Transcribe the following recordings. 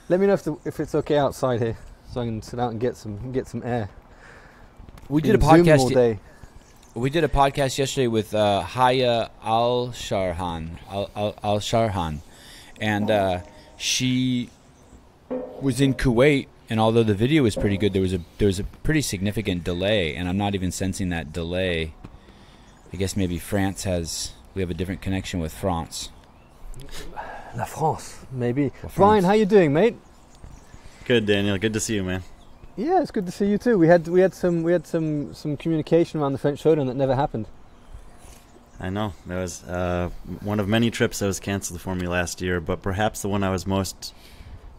Let me know if it's okay outside here, so I can sit out and get some air. We did a Been Zooming all podcast. day. We did a podcast yesterday with Haya Al-Sharhan, and she was in Kuwait. And although the video was pretty good, there was a pretty significant delay, and I'm not even sensing that delay. I guess maybe we have a different connection with France. La France, maybe. France. Brian, how you doing, mate? Good, Daniel. Good to see you, man. Yeah, it's good to see you too. We had some communication around the French Showdown that never happened. I know. There was one of many trips that was canceled for me last year, but perhaps the one I was most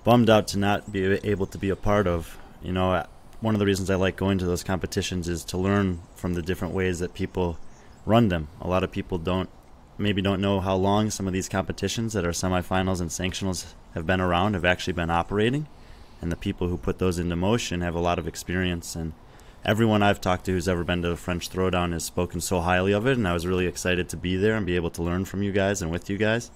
bummed out to not be able to be a part of. You know, one of the reasons I like going to those competitions is to learn from the different ways that people run them. A lot of people don't know how long some of these competitions that are semifinals and sanctionals have been around, have actually been operating. And the people who put those into motion have a lot of experience. And everyone I've talked to who's ever been to the French Throwdown has spoken so highly of it. And I was really excited to be there and be able to learn from you guys and with you guys.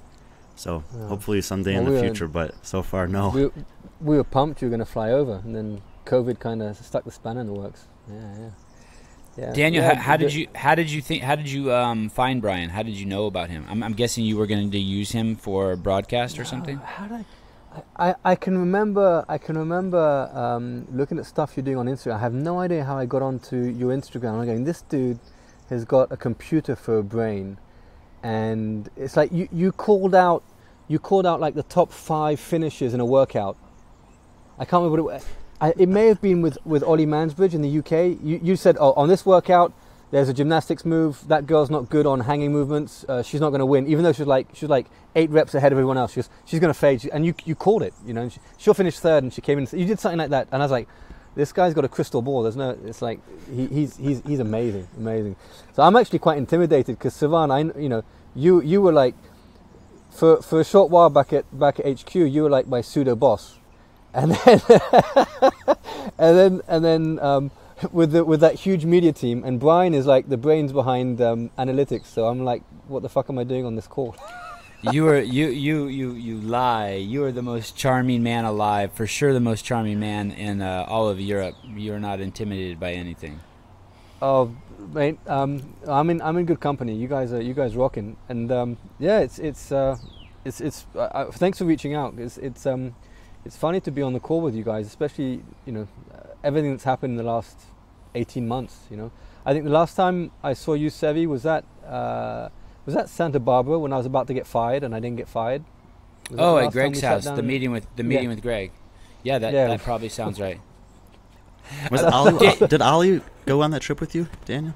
So hopefully someday in the future, but so far, no. We were pumped you were going to fly over, and then COVID kind of stuck the spanner in the works. Yeah. Daniel, how did you find Brian? How did you know about him? I'm guessing you were going to use him for broadcast or something. I can remember looking at stuff you're doing on Instagram. I have no idea how I got onto your Instagram. I'm going, this dude has got a computer for a brain, and it's like you called out like the top 5 finishes in a workout. I can't remember what it was. It may have been with Ollie Mansbridge in the UK. You said, oh, on this workout there's a gymnastics move, that girl's not good on hanging movements, she's not going to win, even though she's like 8 reps ahead of everyone else. She's going to fade, and you called it. You know, she'll finish 3rd, and she came in. You did something like that, and I was like, this guy's got a crystal ball. It's like he's amazing. So I'm actually quite intimidated because Sevan, you were like, for a short while back at HQ, you were like my pseudo boss, and then with that huge media team, and Brian is like the brains behind analytics. So I'm like, what the fuck am I doing on this call? You lie. You are the most charming man alive, for sure. The most charming man in all of Europe. You are not intimidated by anything. Oh, mate, I'm in good company. You guys rocking, and it's thanks for reaching out. It's funny to be on the call with you guys, especially everything that's happened in the last 18 months. I think the last time I saw you, Sevi, was that Santa Barbara when I was about to get fired and I didn't get fired. At Greg's house, the meeting with Greg. Yeah, that probably sounds right. Did Ollie go on that trip with you, Daniel?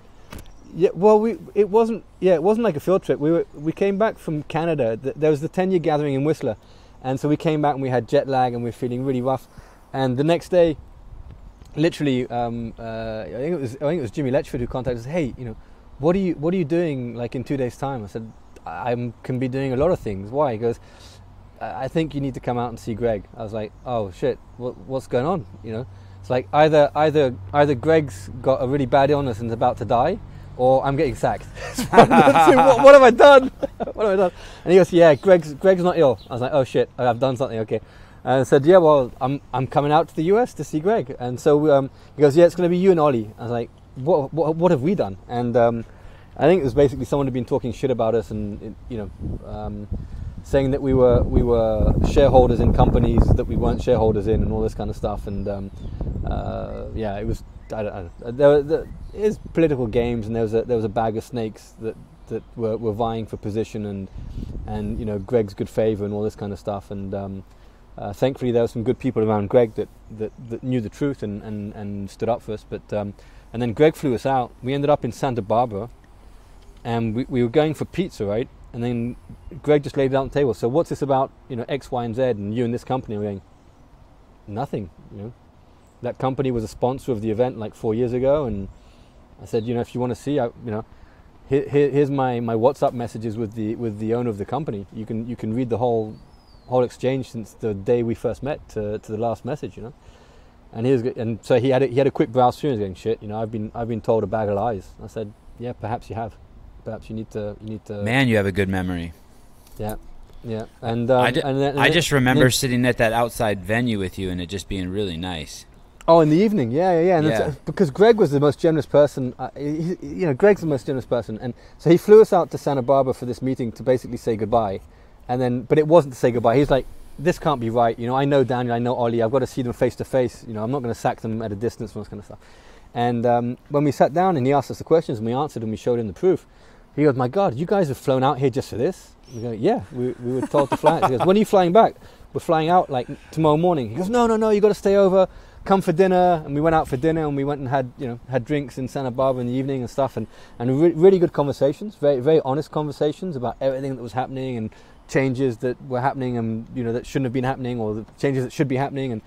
Yeah, well, it wasn't like a field trip. We came back from Canada. There was the 10-year gathering in Whistler, and so we came back and we had jet lag and we were feeling really rough. And the next day, literally, I think it was Jimmy Letchford who contacted us. Hey, what are you doing like in 2 days' time? I said, I can be doing a lot of things. Why? He goes, I think you need to come out and see Greg. I was like, oh shit, what's going on? It's like either Greg's got a really bad illness and is about to die, or I'm getting sacked. what have I done? What have I done? And he goes, yeah, Greg's not ill. I was like, oh shit, I've done something. Okay. And I said, yeah, well, I'm coming out to the US to see Greg. And so he goes, yeah, it's going to be you and Ollie. I was like, what have we done? And I think it was basically someone who'd been talking shit about us and saying that we were shareholders in companies that we weren't shareholders in and all this kind of stuff. And it was, I don't know. There is political games, and there was a bag of snakes that were vying for position and Greg's good favor and all this kind of stuff. And thankfully there were some good people around Greg that knew the truth and stood up for us. But and then Greg flew us out. We ended up in Santa Barbara, and we were going for pizza, right? And then Greg just laid it out on the table. So what's this about, X, Y, and Z, and you and this company? We're going, nothing, That company was a sponsor of the event like 4 years ago, and I said, if you want to see, here's my WhatsApp messages with the owner of the company. You can read the whole exchange since the day we first met to the last message, And so he had a quick browse through and was going, shit, I've been told a bag of lies. I said, yeah, perhaps you have. Perhaps you need to. Man, you have a good memory. Yeah. Yeah, and I just remember sitting at that outside venue with you, and it just being really nice. Oh, in the evening, yeah. And Yeah. because Greg was the most generous person. Greg's the most generous person, and so he flew us out to Santa Barbara for this meeting to basically say goodbye, but it wasn't to say goodbye. He's like, "This can't be right. I know Daniel, I know Ollie. I've got to see them face to face. I'm not going to sack them at a distance and all this kind of stuff." And when we sat down and he asked us the questions and we answered and we showed him the proof, he goes, "My God, you guys have flown out here just for this?" We go, "Yeah, we were told to fly out." He goes, "When are you flying back?" "We're flying out like tomorrow morning." He goes, No, you got to stay over. Come for dinner." And we went out for dinner and we went and had drinks in Santa Barbara in the evening and stuff, and really good conversations, very very honest conversations about everything that was happening and changes that were happening and that shouldn't have been happening, or the changes that should be happening. And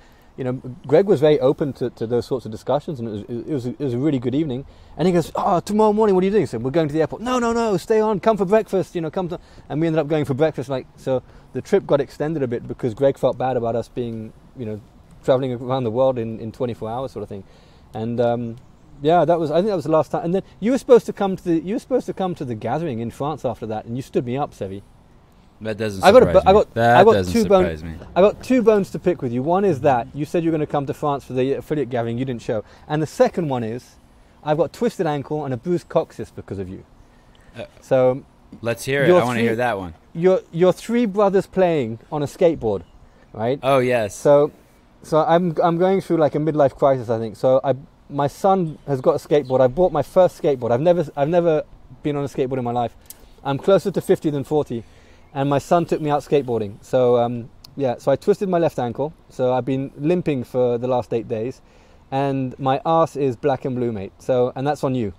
Greg was very open to those sorts of discussions, and it was a really good evening. And he goes, "Oh, tomorrow morning, what are you doing?" I said, "We're going to the airport." No, stay on, come for breakfast, come to. And we ended up going for breakfast. So the trip got extended a bit because Greg felt bad about us being, traveling around the world in 24 hours sort of thing. And I think that was the last time. And then you were supposed to come to the gathering in France after that, and you stood me up, Sevi. That doesn't surprise me. That doesn't surprise me. I got 2 bones to pick with you. One is that you said you were going to come to France for the affiliate gathering, you didn't show. And the second one is I've got twisted ankle and a bruised coccyx because of you. So let's hear it. I want to hear that one. You're 3 brothers playing on a skateboard, right? Oh yes. So I'm going through like a midlife crisis, I think. So my son has got a skateboard. I bought my first skateboard. I've never been on a skateboard in my life. I'm closer to 50 than 40. And my son took me out skateboarding. So so I twisted my left ankle. So I've been limping for the last 8 days, and my arse is black and blue, mate. And that's on you.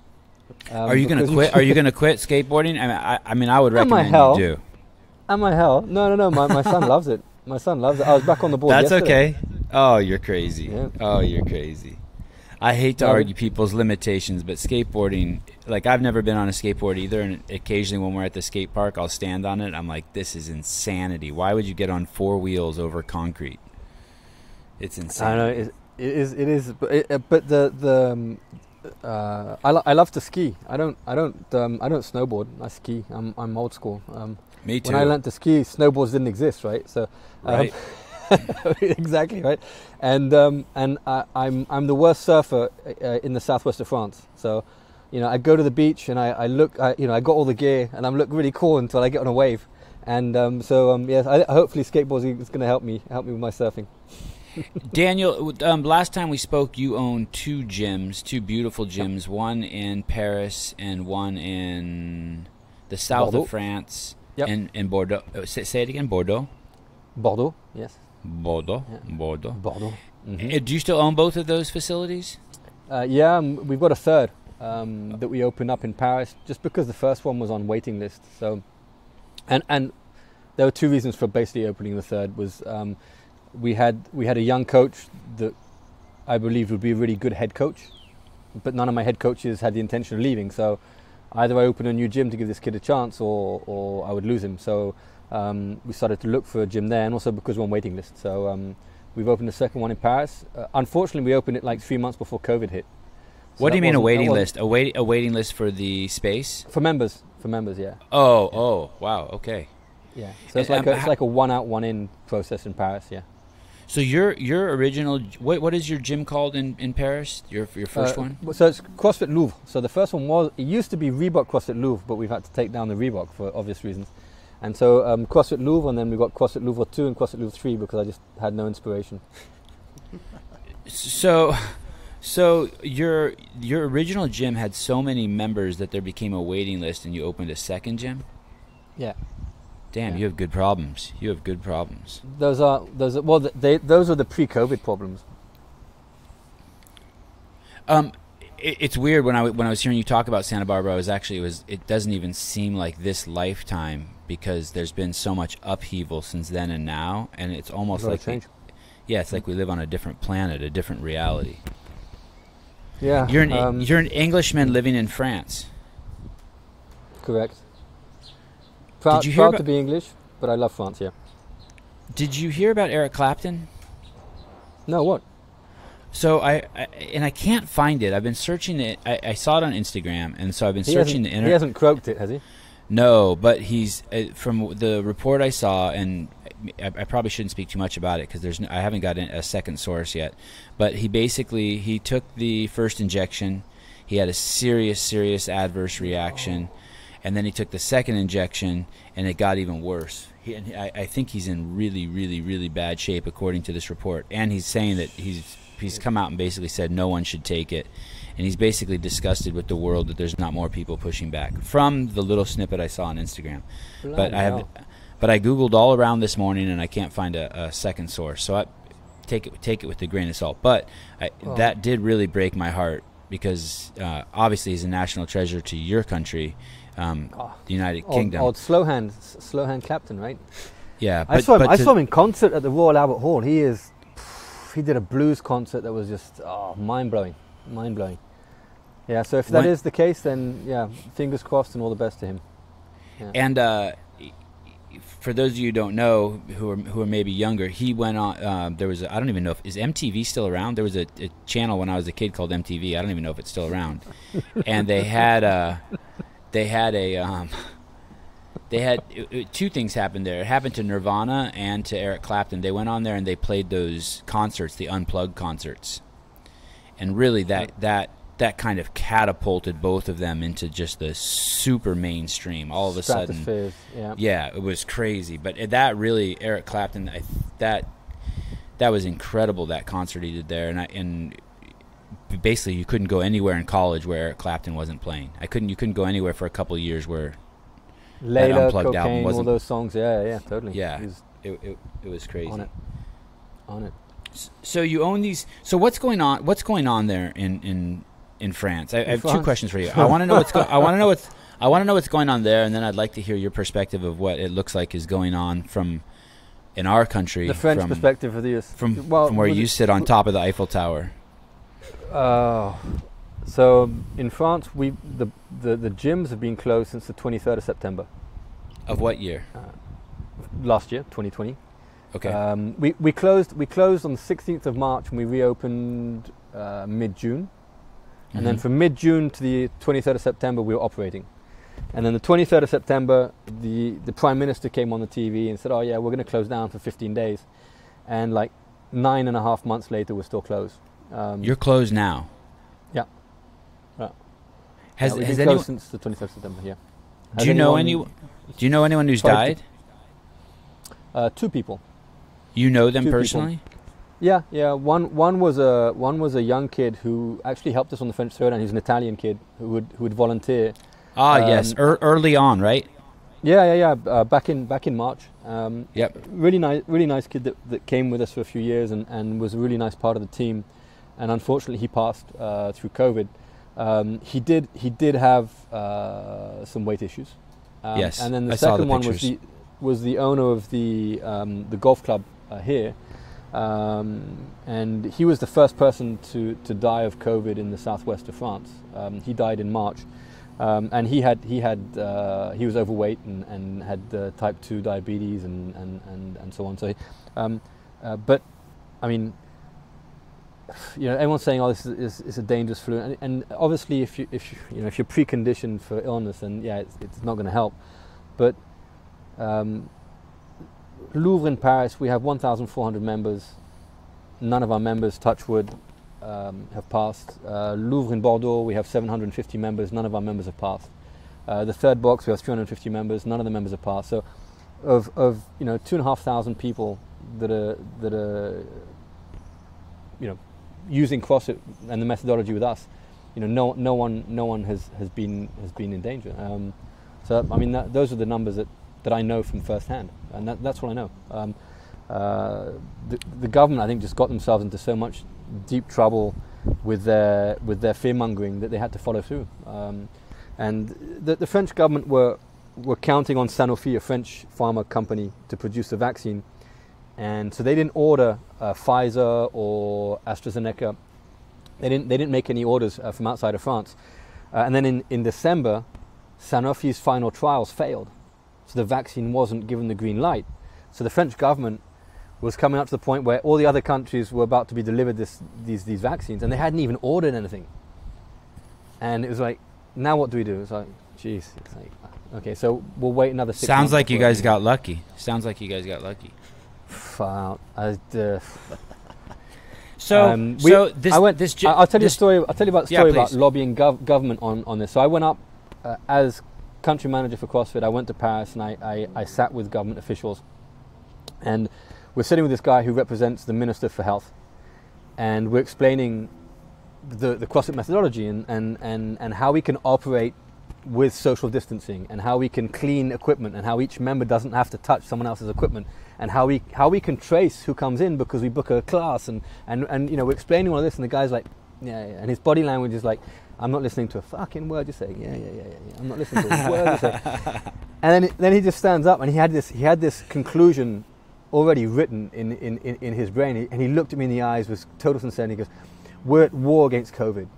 Are you gonna quit? Are you gonna quit skateboarding? I mean, I would recommend you do. Am I hell? No. My son loves it. My son loves it. I was back on the board. That's yesterday. okay. Oh, you're crazy. Yeah. Oh, you're crazy. I hate to argue people's limitations, but skateboarding, like I've never been on a skateboard either, and occasionally when we're at the skate park, I'll stand on it. I'm like, this is insanity. Why would you get on 4 wheels over concrete? It's insane. I know it is, but I love to ski. I don't snowboard. I ski. I'm old school. Me too. When I learned to ski, snowboards didn't exist, right? So right. Exactly right, and I'm the worst surfer in the southwest of France. So, I go to the beach and I look, I got all the gear and I look really cool until I get on a wave, and yes, hopefully skateboarding is going to help me with my surfing. Daniel, last time we spoke, you own 2 gyms, 2 beautiful gyms, one in Paris and one in the south Bordeaux. of France, Yep. in Bordeaux. Say it again, Bordeaux. Bordeaux, yes. Bordeaux. Yeah. Bordeaux. Bordeaux. Mm-hmm. Do you still own both of those facilities? Yeah, we've got a third that we opened up in Paris just because the first one was on waiting list. So, and there were 2 reasons for basically opening the third. Was we had a young coach that I believe would be a really good head coach, but none of my head coaches had the intention of leaving. So either I open a new gym to give this kid a chance, or I would lose him. So we started to look for a gym there, and also because we're on waiting list. So we've opened the second one in Paris. Unfortunately, we opened it like 3 months before COVID hit. So what do you mean a waiting list? A waiting list for the space? For members, yeah. Oh, wow, okay. Yeah, so it's like a one out, one in process in Paris, yeah. So your original, what is your gym called in Paris? Your first one? So it's CrossFit Louvre. So the first one it used to be Reebok CrossFit Louvre, but we've had to take down the Reebok for obvious reasons. And so CrossFit Louvre, and then we got CrossFit Louvre 2 and CrossFit Louvre 3 because I just had no inspiration. So your original gym had so many members that there became a waiting list, and you opened a second gym? Yeah. Damn, Yeah. you have good problems. Those are those are the pre-COVID problems. It's weird when I was hearing you talk about Santa Barbara. It doesn't even seem like this lifetime because there's been so much upheaval since then and now, and it's almost like it's like we live on a different planet, a different reality. Yeah, you're an Englishman living in France. Correct. Proud to be English, but I love France. Yeah. Did you hear about Eric Clapton? No, what? So I can't find it. I've been searching it. I saw it on Instagram, and so I've been searching the internet. He hasn't croaked it, has he? No, but he's from the report I saw, and I probably shouldn't speak too much about it because I haven't got a second source yet. But he took the first injection. He had a serious adverse reaction, and then he took the second injection, and it got even worse. I think he's in really bad shape according to this report. And he's saying that he's come out and basically said no one should take it. And he's basically disgusted with the world that there's not more people pushing back from the little snippet I saw on Instagram. But I Googled all around this morning and I can't find a second source. So I take it with a grain of salt. But that did really break my heart because obviously he's a national treasure to your country, the United Kingdom. Old slow hand Clapton, right? Yeah, I saw him in concert at the Royal Albert Hall. He did a blues concert that was just mind blowing. Yeah, so if that is the case, then yeah, fingers crossed and all the best to him. Yeah. And for those of you who don't know, who are maybe younger, he went on. There was I don't even know is MTV still around. There was a channel when I was a kid called MTV. I don't even know if it's still around. And they had two things happened there. It happened to Nirvana and to Eric Clapton. They went on there and they played those concerts, the unplugged concerts, and really that kind of catapulted both of them into just the super mainstream. All of a sudden, yeah, it was crazy. But that really, Eric Clapton, that was incredible. That concert he did there, and basically you couldn't go anywhere in college where Eric Clapton wasn't playing. You couldn't go anywhere for a couple of years where Layla, that unplugged Cocaine, album wasn't. All those songs, yeah, totally. Yeah, it was crazy. On it. So you own these. So what's going on? What's going on there in France? I have two questions for you. I want to know what's going on there, and then I'd like to hear your perspective of what it looks like is going on in our country. The French perspective of the from where you sit on top of the Eiffel Tower. So in France, the gyms have been closed since the 23rd of September. Of what year? Last year, 2020. Okay. We closed on the 16th of March and we reopened mid-June. And then from mid-June to the 23rd of September, we were operating. And then the 23rd of September, the Prime Minister came on the TV and said, oh yeah, we're going to close down for 15 days. And like 9.5 months later, we're still closed. You're closed now? Yeah. Right. Has been anyone, closed since the 23rd of September, yeah. Do you know anyone who's died? 2 people. You know them 2 personally? people. Yeah. One was a young kid who actually helped us on the French Throwdown. He's an Italian kid who would volunteer. Yes, early on, right? Yeah. Back in March. Yep. Really nice kid that came with us for a few years and was a really nice part of the team. And unfortunately, he passed through COVID. He did have some weight issues. Yes. And then the I saw second the one pictures. was the owner of the golf club here. And he was the first person to die of COVID in the southwest of France. He died in March, and he was overweight and had type 2 diabetes and so on. So, but I mean, everyone's saying, "Oh, this is a dangerous flu," and obviously, if you're preconditioned for illness, then yeah, it's not going to help. But Louvre in Paris, we have 1,400 members. None of our members, touch wood, have passed. Louvre in Bordeaux, we have 750 members. None of our members have passed. The third box, we have 350 members. None of the members have passed. So, of 2,500 people that are using CrossFit and the methodology with us, no one has been in danger. So I mean, those are the numbers that I know from firsthand, and that's what I know. The government, I think, just got themselves into so much deep trouble with their fear mongering that they had to follow through. And the French government were counting on Sanofi, a French pharma company, to produce the vaccine, and so they didn't order Pfizer or AstraZeneca. They didn't make any orders from outside of France. And then in December, Sanofi's final trials failed, so the vaccine wasn't given the green light. So the French government was coming up to the point where all the other countries were about to be delivered these vaccines, and they hadn't even ordered anything. And it was like, now what do we do? It's like, Jeez, it's like, okay, so we'll wait another 6 months. Sounds like you before guys got lucky. Sounds like you guys got lucky. I'll tell you a story. I'll tell you about the story about lobbying government on this. So I went up as country manager for CrossFit. I went to Paris and I sat with government officials, and we're sitting with this guy who represents the Minister for Health, and we're explaining the CrossFit methodology and how we can operate with social distancing, and how we can clean equipment, and how each member doesn't have to touch someone else's equipment, and how we can trace who comes in because we book a class, and you know, we're explaining all this, and the guy's like, yeah, and his body language is like, I'm not listening to a fucking word you're saying. Yeah. I'm not listening to a word you're saying. And then he just stands up, and he had this conclusion already written in his brain, and he looked at me in the eyes with total sincerity. He goes, "We're at war against COVID,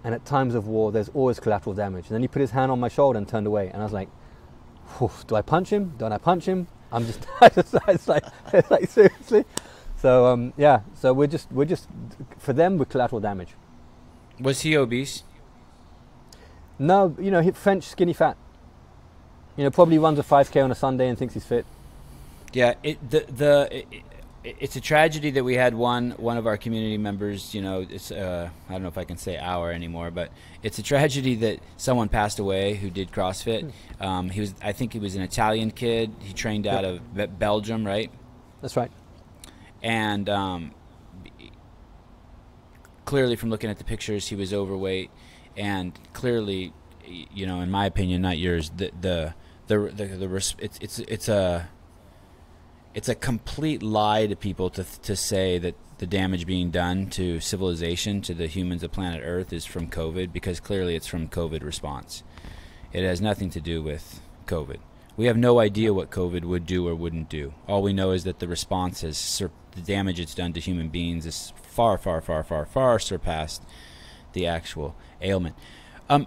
and at times of war, there's always collateral damage." And then he put his hand on my shoulder and turned away, and I was like, "Do I punch him? Don't I punch him?" It's like seriously. So so we're just for them, we're collateral damage. Was he obese? No, you know, French skinny fat. You know, probably runs a 5K on a Sunday and thinks he's fit. Yeah, it's a tragedy that we had one of our community members. You know, it's I don't know if I can say our anymore, but it's a tragedy that someone passed away who did CrossFit. I think he was an Italian kid. He trained out of Belgium, right? That's right. And clearly, from looking at the pictures, he was overweight, and clearly, you know, in my opinion, not yours, it's a complete lie to people to say that the damage being done to civilization, to the humans of planet Earth, is from COVID, because clearly it's from COVID response. It has nothing to do with COVID. We have no idea what COVID would do or wouldn't do. All we know is that the response the damage it's done to human beings is far, far, far, far, far surpassed the actual ailment.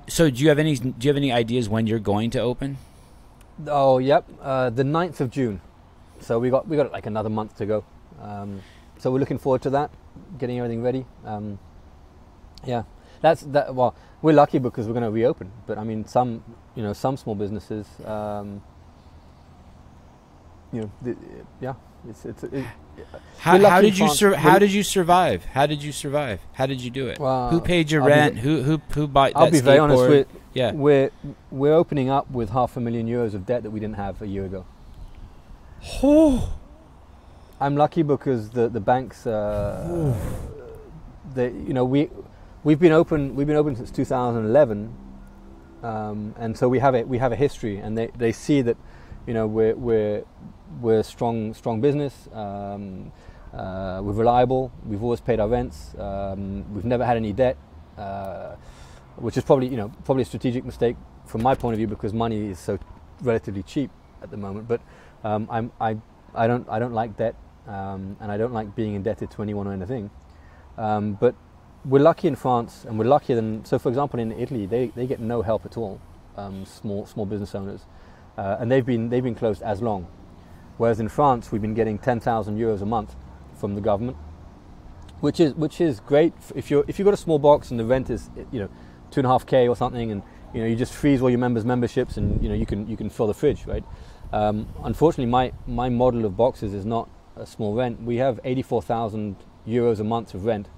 So do you have any ideas when you're going to open? Oh, yep. The 9th of June. So we got like another month to go. So we're looking forward to that, getting everything ready. Yeah, well, we're lucky because we're going to reopen. But I mean, some small businesses, How did you survive? How did you do it? Well, who paid your rent? Who bought that skateboard? I'll be very honest. We're opening up with €500,000 of debt that we didn't have a year ago. Oh. I'm lucky because the banks, we've been open since 2011, and so we have a history, and they see that, you know, we're a strong business. We're reliable. We've always paid our rents. We've never had any debt, which is probably a strategic mistake from my point of view, because money is so relatively cheap at the moment. But I don't like debt, and I don't like being indebted to anyone or anything. But we're lucky in France, and we're luckier than, so for example in Italy they get no help at all. Small business owners, and they've been closed as long. Whereas in France we've been getting €10,000 a month from the government, which is great if you've got a small box and the rent is 2.5K or something, and you just freeze all your members' memberships, and you can fill the fridge, right? Unfortunately, my model of boxes is not a small rent. We have €84,000 a month of rent,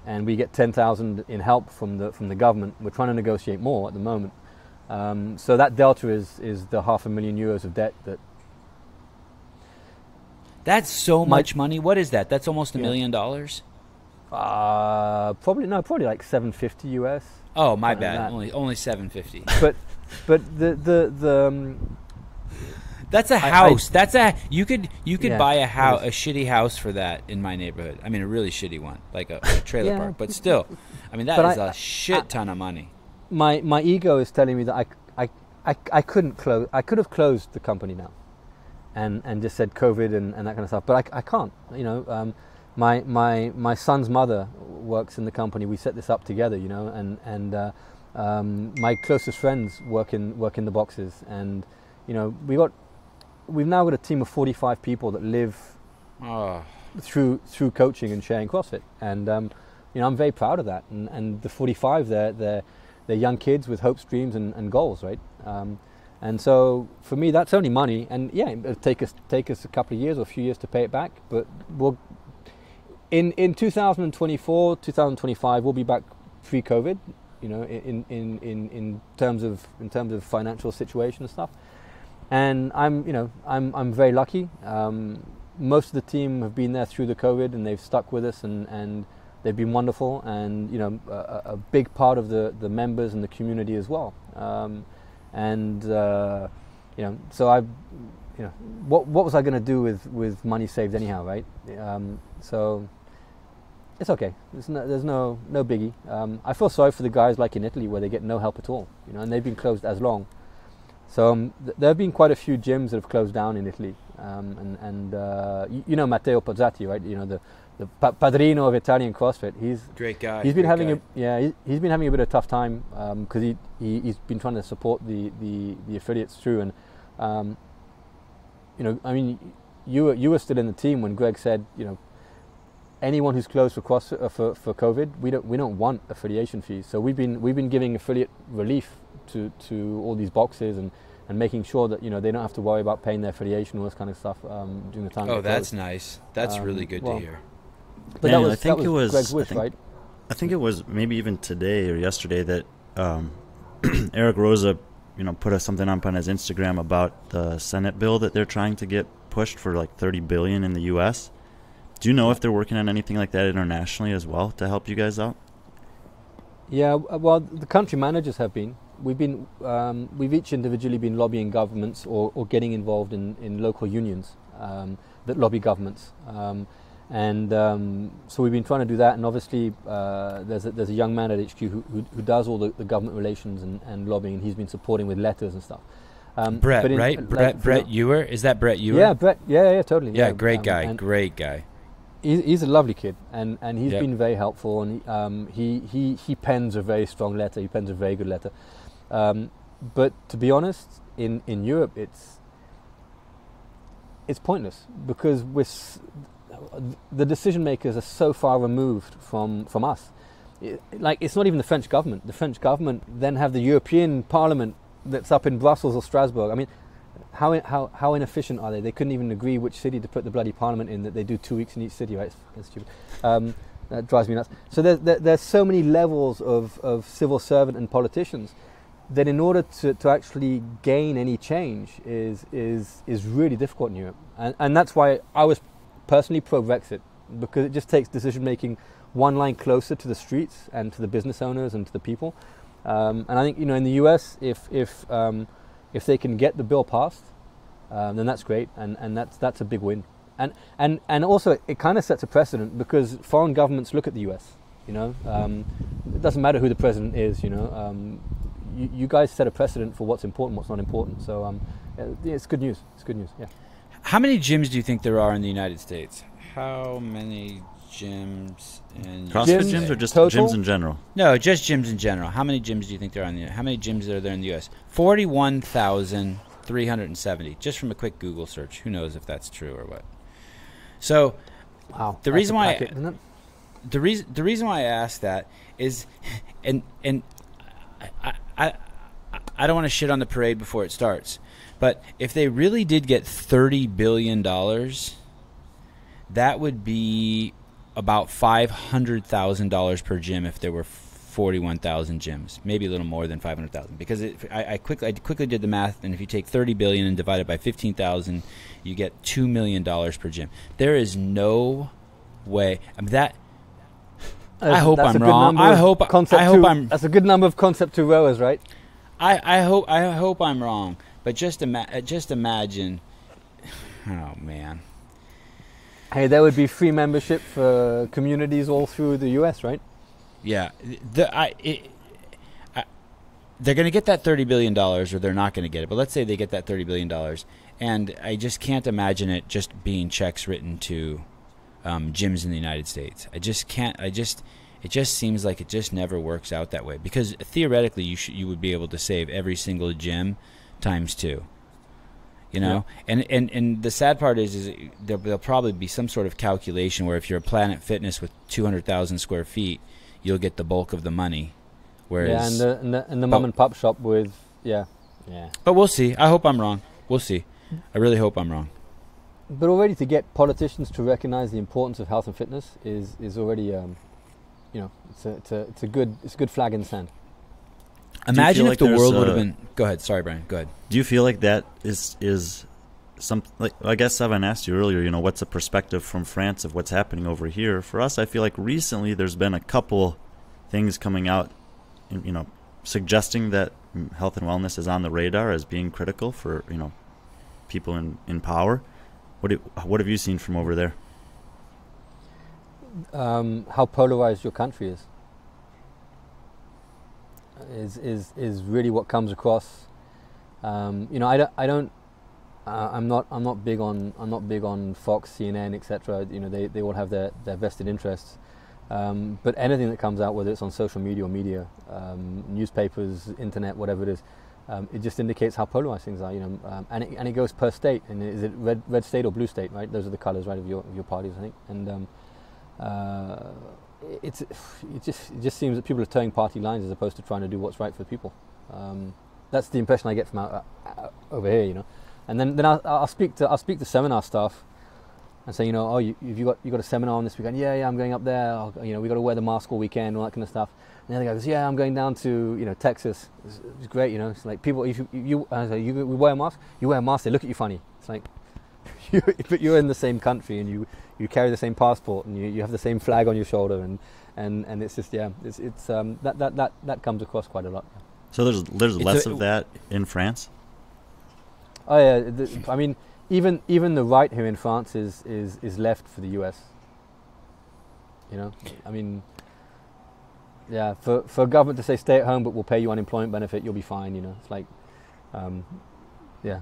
and we get 10,000 in help from the government. We're trying to negotiate more at the moment. So that delta is the €500,000 of debt that. That's so much money. What is that? That's almost $1 million. Probably like $750 US. Oh, my bad. Only $750. But the that's a house. You could buy a shitty house for that in my neighborhood. I mean, a really shitty one, like a trailer park. But still, I mean, that is a shit ton of money. My ego is telling me that I couldn't close. I could have closed the company now, and just said COVID and that kind of stuff. But I can't. My son's mother works in the company. We set this up together, and my closest friends work in the boxes, and we've now got a team of 45 people that live through coaching and sharing CrossFit, and I'm very proud of that. And the 45 they're they're young kids with hopes, dreams, and goals, right? And so for me, that's only money, and yeah, it'll take us a couple of years or a few years to pay it back. But we'll in 2024, 2025, we'll be back pre-COVID, you know, in terms of financial situation and stuff. And I'm very lucky. Most of the team have been there through the COVID, and they've stuck with us, and they've been wonderful, and you know, a big part of the members and the community as well. You know, so what was I going to do with money saved anyhow, right? So it's okay. There's no biggie. I feel sorry for the guys like in Italy where they get no help at all, you know, and they've been closed as long. So there have been quite a few gyms that have closed down in Italy, you know Matteo Pozzati, right? You know the padrino of Italian CrossFit. He's great guy. He's been having he's been having a bit of a tough time because he's been trying to support the affiliates through, and you know, I mean, you were still in the team when Greg said, you know, anyone who's closed for CrossFit for COVID, we don't want affiliation fees. So we've been giving affiliate relief to all these boxes and making sure that, you know, they don't have to worry about paying their affiliation, all this kind of stuff during the time. Oh, that's nice. That's really good to hear. But yeah, that was Greg's wish, right? I think it was maybe even today or yesterday that Eric Rosa, you know, put something up on his Instagram about the Senate bill that they're trying to get pushed for like $30 billion in the U.S. Do you know if they're working on anything like that internationally as well to help you guys out? Yeah, well, the country managers have been. We've each individually been lobbying governments or getting involved in local unions that lobby governments. So we've been trying to do that, and obviously there's a young man at HQ who does all the government relations and lobbying, and he's been supporting with letters and stuff. Brett, right? Brett Ewer? Is that Brett Ewer? Yeah, Brett. Yeah, totally. Yeah, great guy. Great guy. He's a lovely kid, and he's been very helpful, and he pens a very strong letter. He pens a very good letter. But to be honest, in Europe, it's pointless because the decision makers are so far removed from us. It's not even the French government. The French government then have the European Parliament that's up in Brussels or Strasbourg. I mean, how inefficient are they? They couldn't even agree which city to put the bloody parliament in, that they do 2 weeks in each city, right? It's fucking stupid. That drives me nuts. So there's so many levels of civil servant and politicians that in order to actually gain any change is really difficult in Europe. And that's why I was personally pro-Brexit, because it just takes decision making one line closer to the streets and to the business owners and to the people. And I think, you know, in the US, if they can get the bill passed, then that's great, and that's a big win. And also it kind of sets a precedent because foreign governments look at the US. You know, it doesn't matter who the president is. You know, you guys set a precedent for what's important, what's not important. So it's good news. It's good news. Yeah. How many gyms do you think there are in the United States? How many gyms in CrossFit gyms or just total? Gyms in general? No, just gyms in general. How many gyms do you think there are how many gyms are there in the US? 41,370. Just from a quick Google search. Who knows if that's true or what. So the reason why the reason why I asked that is and I don't want to shit on the parade before it starts. But if they really did get $30 billion, that would be about $500,000 per gym if there were 41,000 gyms, maybe a little more than 500,000. Because I quickly did the math, and if you take $30 billion and divide it by 15,000, you get $2 million per gym. There is no way. I mean, I hope I'm wrong. That's a good number of concept 2 rowers, right? I hope I'm wrong. But just imagine, oh man. Hey, there would be free membership for communities all through the U.S., right? Yeah, they're going to get that $30 billion, or they're not going to get it. But let's say they get that $30 billion, and I just can't imagine it just being checks written to gyms in the United States. I just can't. It just seems like it just never works out that way. Because theoretically, you would be able to save every single gym times 2, you know. Yeah. And the sad part is there'll probably be some sort of calculation where if you're a Planet Fitness with 200,000 square feet, you'll get the bulk of the money, Whereas, yeah, and the mom and pop shop with yeah. But we'll see. I hope I'm wrong. We'll see. I really hope I'm wrong. But already to get politicians to recognise the importance of health and fitness is already it's a good flag in the sand. Imagine if like the world there's would have been. Go ahead. Sorry, Brian. Go ahead. Do you feel like that is some, like, I guess Sevan asked you earlier, what's the perspective from France of what's happening over here? For us, I feel like recently there's been a couple things coming out, suggesting that health and wellness is on the radar as being critical for, people in power. What have you seen from over there? How polarized your country is really what comes across. I'm not big on Fox, CNN, etc. They all have their vested interests. But anything that comes out, whether it's on social media or media, newspapers, internet, whatever it is, it just indicates how polarized things are. And it goes per state. And is it red state or blue state? Right, those are the colors, right, of your parties, I think. And it just seems that people are towing party lines as opposed to trying to do what's right for the people. That's the impression I get from over here, And then I'll speak to seminar staff and say, you got a seminar on this weekend? Yeah, I'm going up there. We got to wear the mask all weekend, all that kind of stuff. And the other guy goes, yeah, I'm going down to Texas. It's great, It's like people, if you wear a mask, you wear a mask, they look at you funny. It's like, but you're in the same country and you carry the same passport and you have the same flag on your shoulder and it's just that comes across quite a lot. So there's less of that in France? Oh yeah, even the right here in France is left for the US. Yeah, for a government to say stay at home but we'll pay you unemployment benefit, you'll be fine. It's like, yeah.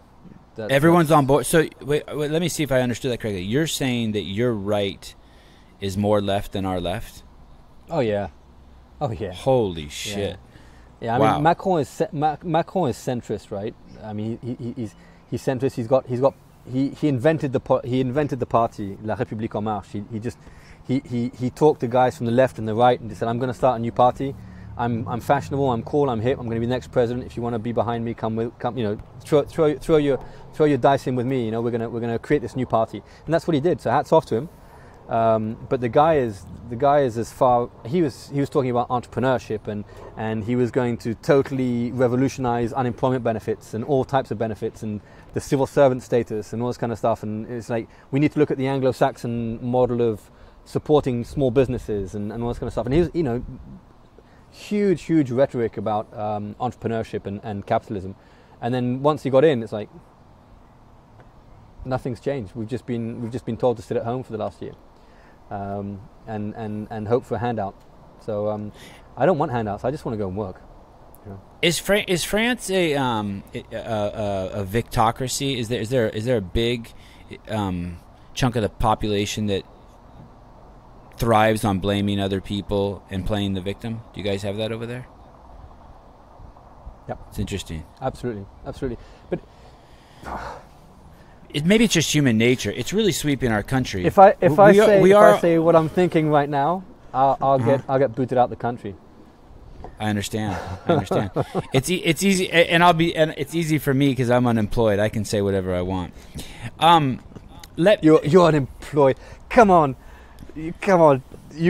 Everyone's on board. So wait, let me see if I understood that correctly. You're saying that your right is more left than our left? Oh yeah. Holy shit. Yeah, wow. Macron is centrist, right? He's centrist. He invented the party La République en Marche. He talked to guys from the left and the right and said, I'm going to start a new party. I'm fashionable, I'm cool, I'm hip, I'm going to be the next president. If you want to be behind me, come throw your dice in with me. We're going to create this new party. And that's what he did. So hats off to him. But the guy is as far, he was talking about entrepreneurship and he was going to totally revolutionize unemployment benefits and all types of benefits and the civil servant status and all this kind of stuff. And it's like, we need to look at the Anglo-Saxon model of supporting small businesses and all this kind of stuff. And he was, huge rhetoric about entrepreneurship and capitalism. And then once he got in, it's like, nothing's changed. We've just been told to sit at home for the last year. And hope for a handout. So I don't want handouts. I just want to go and work. Is France a victocracy? Is there a big chunk of the population that thrives on blaming other people and playing the victim? Do you guys have that over there? Yep. It's interesting. Absolutely. But maybe it's just human nature. It's really sweeping our country. If I say what I'm thinking right now, I'll get booted out the country. I understand. It's easy, and it's easy for me because I'm unemployed. I can say whatever I want. You're unemployed. Come on. You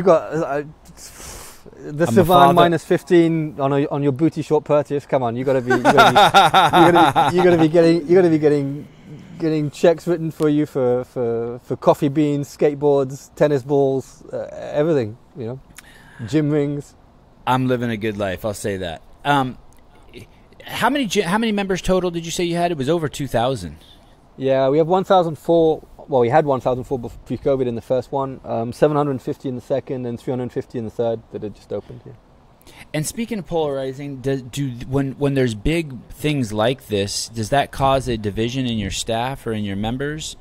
got the Sevan minus 15 on your booty short purchase. Come on, you got to be getting checks written for you for coffee beans, skateboards, tennis balls, everything. Gym rings. I'm living a good life. I'll say that. How many members total did you say you had? It was over 2,000. Yeah, we have 1,004. Well, we had 1,004 pre-COVID in the first one, 750 in the second, and 350 in the third that had just opened here. And speaking of polarizing, when there's big things like this, does that cause a division in your staff or in your members?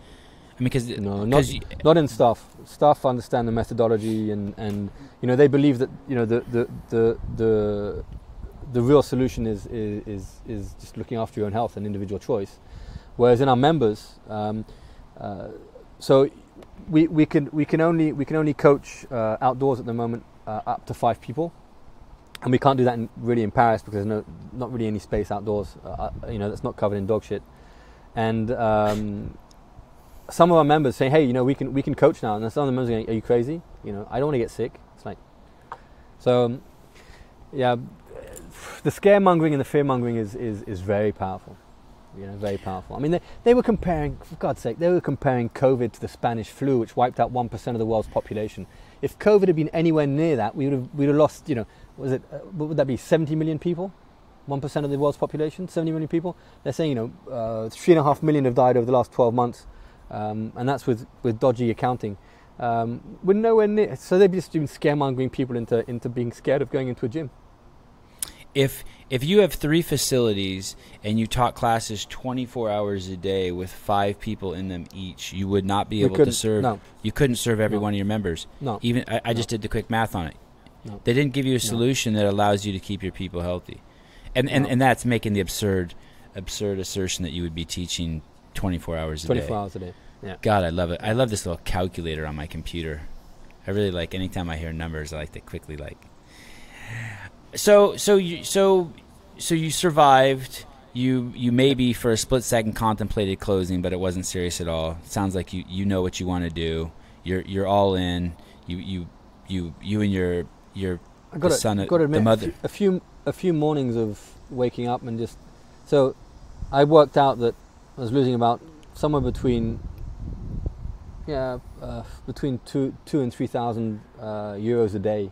Not in staff. Staff understand the methodology, and they believe that the real solution is just looking after your own health and individual choice. Whereas in our members, so we can only coach outdoors at the moment up to 5 people, and we can't do that really in Paris because there's not really any space outdoors, that's not covered in dog shit. And some of our members say, hey, we can coach now, and some of the members are going, are you crazy? I don't want to get sick. It's like, so yeah, the scaremongering and the fearmongering is very powerful. Very powerful. I mean, they were comparing, for God's sake, COVID to the Spanish flu, which wiped out 1% of the world's population. If COVID had been anywhere near that, we'd have lost, what would that be, 70 million people? 1% of the world's population, 70 million people. They're saying, 3.5 million have died over the last 12 months, and that's with dodgy accounting. We're nowhere near. So they've just been scaremongering people into being scared of going into a gym. If you have 3 facilities and you taught classes 24 hours a day with 5 people in them each, you would not be able to serve. No. You couldn't serve every one of your members. No. Even I just did the quick math on it. No. They didn't give you a solution that allows you to keep your people healthy, and that's making the absurd assertion that you would be teaching 24 hours a day. 24 hours a day. Yeah. God, I love it. I love this little calculator on my computer. I really like anytime I hear numbers, I like to quickly like. So you survived. You maybe for a split second contemplated closing, but it wasn't serious at all. It sounds like you know what you want to do. You're all in. You and your son, I've got to admit, the mother. A few mornings of waking up and just so I worked out that I was losing about somewhere between 2 and 3,000 euros a day.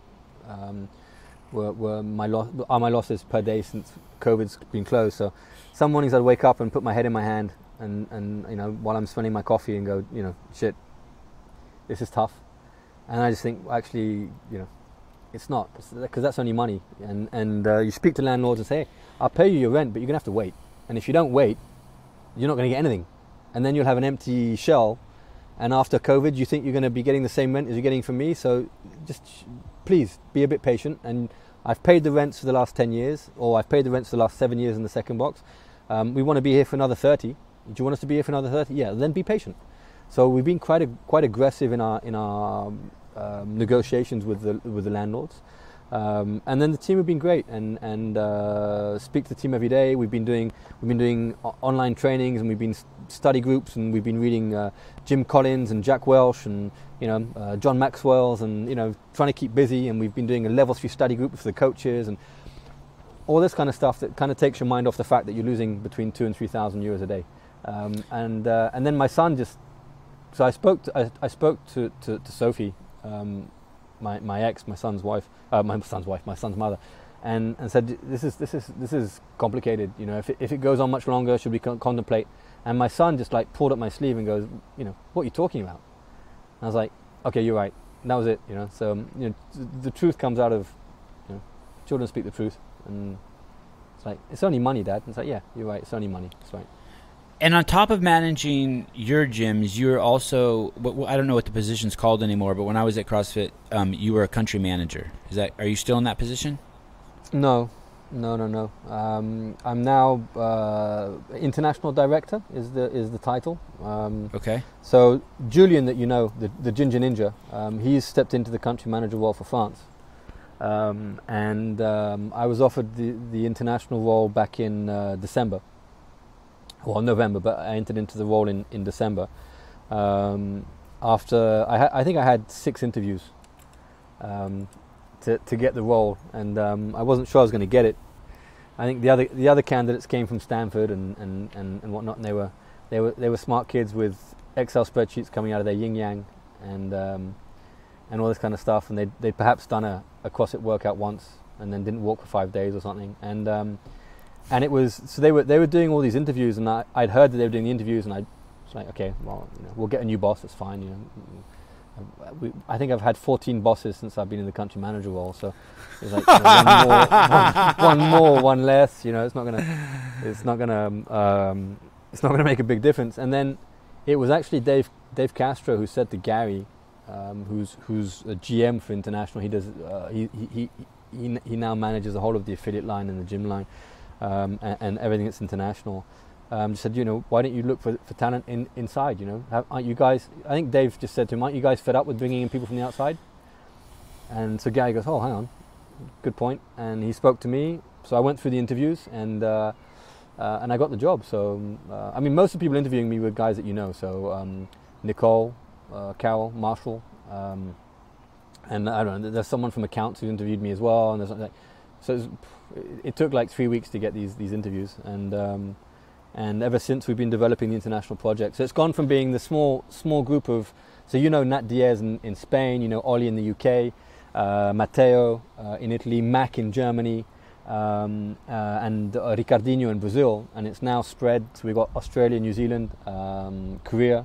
Were my losses per day since COVID's been closed. So some mornings I'd wake up and put my head in my hand and while I'm smelling my coffee and go, shit, this is tough. And I just think, actually, it's not, because that's only money. And you speak to landlords and say, hey, I'll pay you your rent, but you're going to have to wait. And if you don't wait, you're not going to get anything. And then you'll have an empty shell. And after COVID, you think you're going to be getting the same rent as you're getting from me. So just please be a bit patient. And I've paid the rents for the last 10 years, or I've paid the rents for the last 7 years in the second box. We want to be here for another 30. Do you want us to be here for another 30? Yeah, then be patient. So we've been quite aggressive in our negotiations with the landlords. And then the team have been great, and speak to the team every day. We've been doing online trainings, and we've been study groups, and we've been reading Jim Collins and Jack Welch and John Maxwell's, and trying to keep busy. And we've been doing a level 3 study group for the coaches and all this kind of stuff that kind of takes your mind off the fact that you're losing between 2,000 and 3,000 euros a day. And then my son just. So I spoke to Sophie, my ex, my son's mother, and said, this is complicated. If it goes on much longer, should we contemplate? And my son just like pulled up my sleeve and goes, what are you talking about? And I was like, okay, you're right. And that was it. So the truth comes out of, children speak the truth, and it's like, it's only money, Dad. And it's like, yeah, you're right. It's only money. That's right. And on top of managing your gyms, you're also, I don't know what the position's called anymore, but when I was at CrossFit, you were a country manager. Are you still in that position? No. I'm now international director is the title. Okay. So Julian, that the Ginger Ninja, he's stepped into the country manager role for France. And I was offered the international role back in December. Well, November, but I entered into the role in December. After I think I had 6 interviews to get the role, and I wasn't sure I was going to get it. I think the other candidates came from Stanford and whatnot, and they were smart kids with Excel spreadsheets coming out of their yin yang and all this kind of stuff, and they'd perhaps done a CrossFit workout once and then didn't walk for 5 days or something, and it was, so they were doing all these interviews, and I'd heard that they were doing the interviews, and I was like, okay, well, we'll get a new boss, that's fine. I think I've had 14 bosses since I've been in the country manager role, so it's like one more, one less. It's not gonna make a big difference. And then it was actually Dave Castro who said to Gary, who's a GM for international. He does he now manages the whole of the affiliate line and the gym line. And everything that's international, said, why don't you look for talent inside? Aren't you guys? I think Dave just said to him, aren't you guys fed up with bringing in people from the outside? And so Gary goes, oh, hang on, good point. And he spoke to me, so I went through the interviews, and I got the job. So I mean, most of the people interviewing me were guys that you know. So Nicole, Carol, Marshall, and I don't know. There's someone from accounts who interviewed me as well, and there's like, so it took like 3 weeks to get these interviews, and ever since we've been developing the international project. So it's gone from being the small group of, so you know Nat Diaz in Spain, you know Oli in the UK, Matteo in Italy, Mac in Germany, and Ricardinho in Brazil, and it's now spread. So we've got Australia, New Zealand, Korea,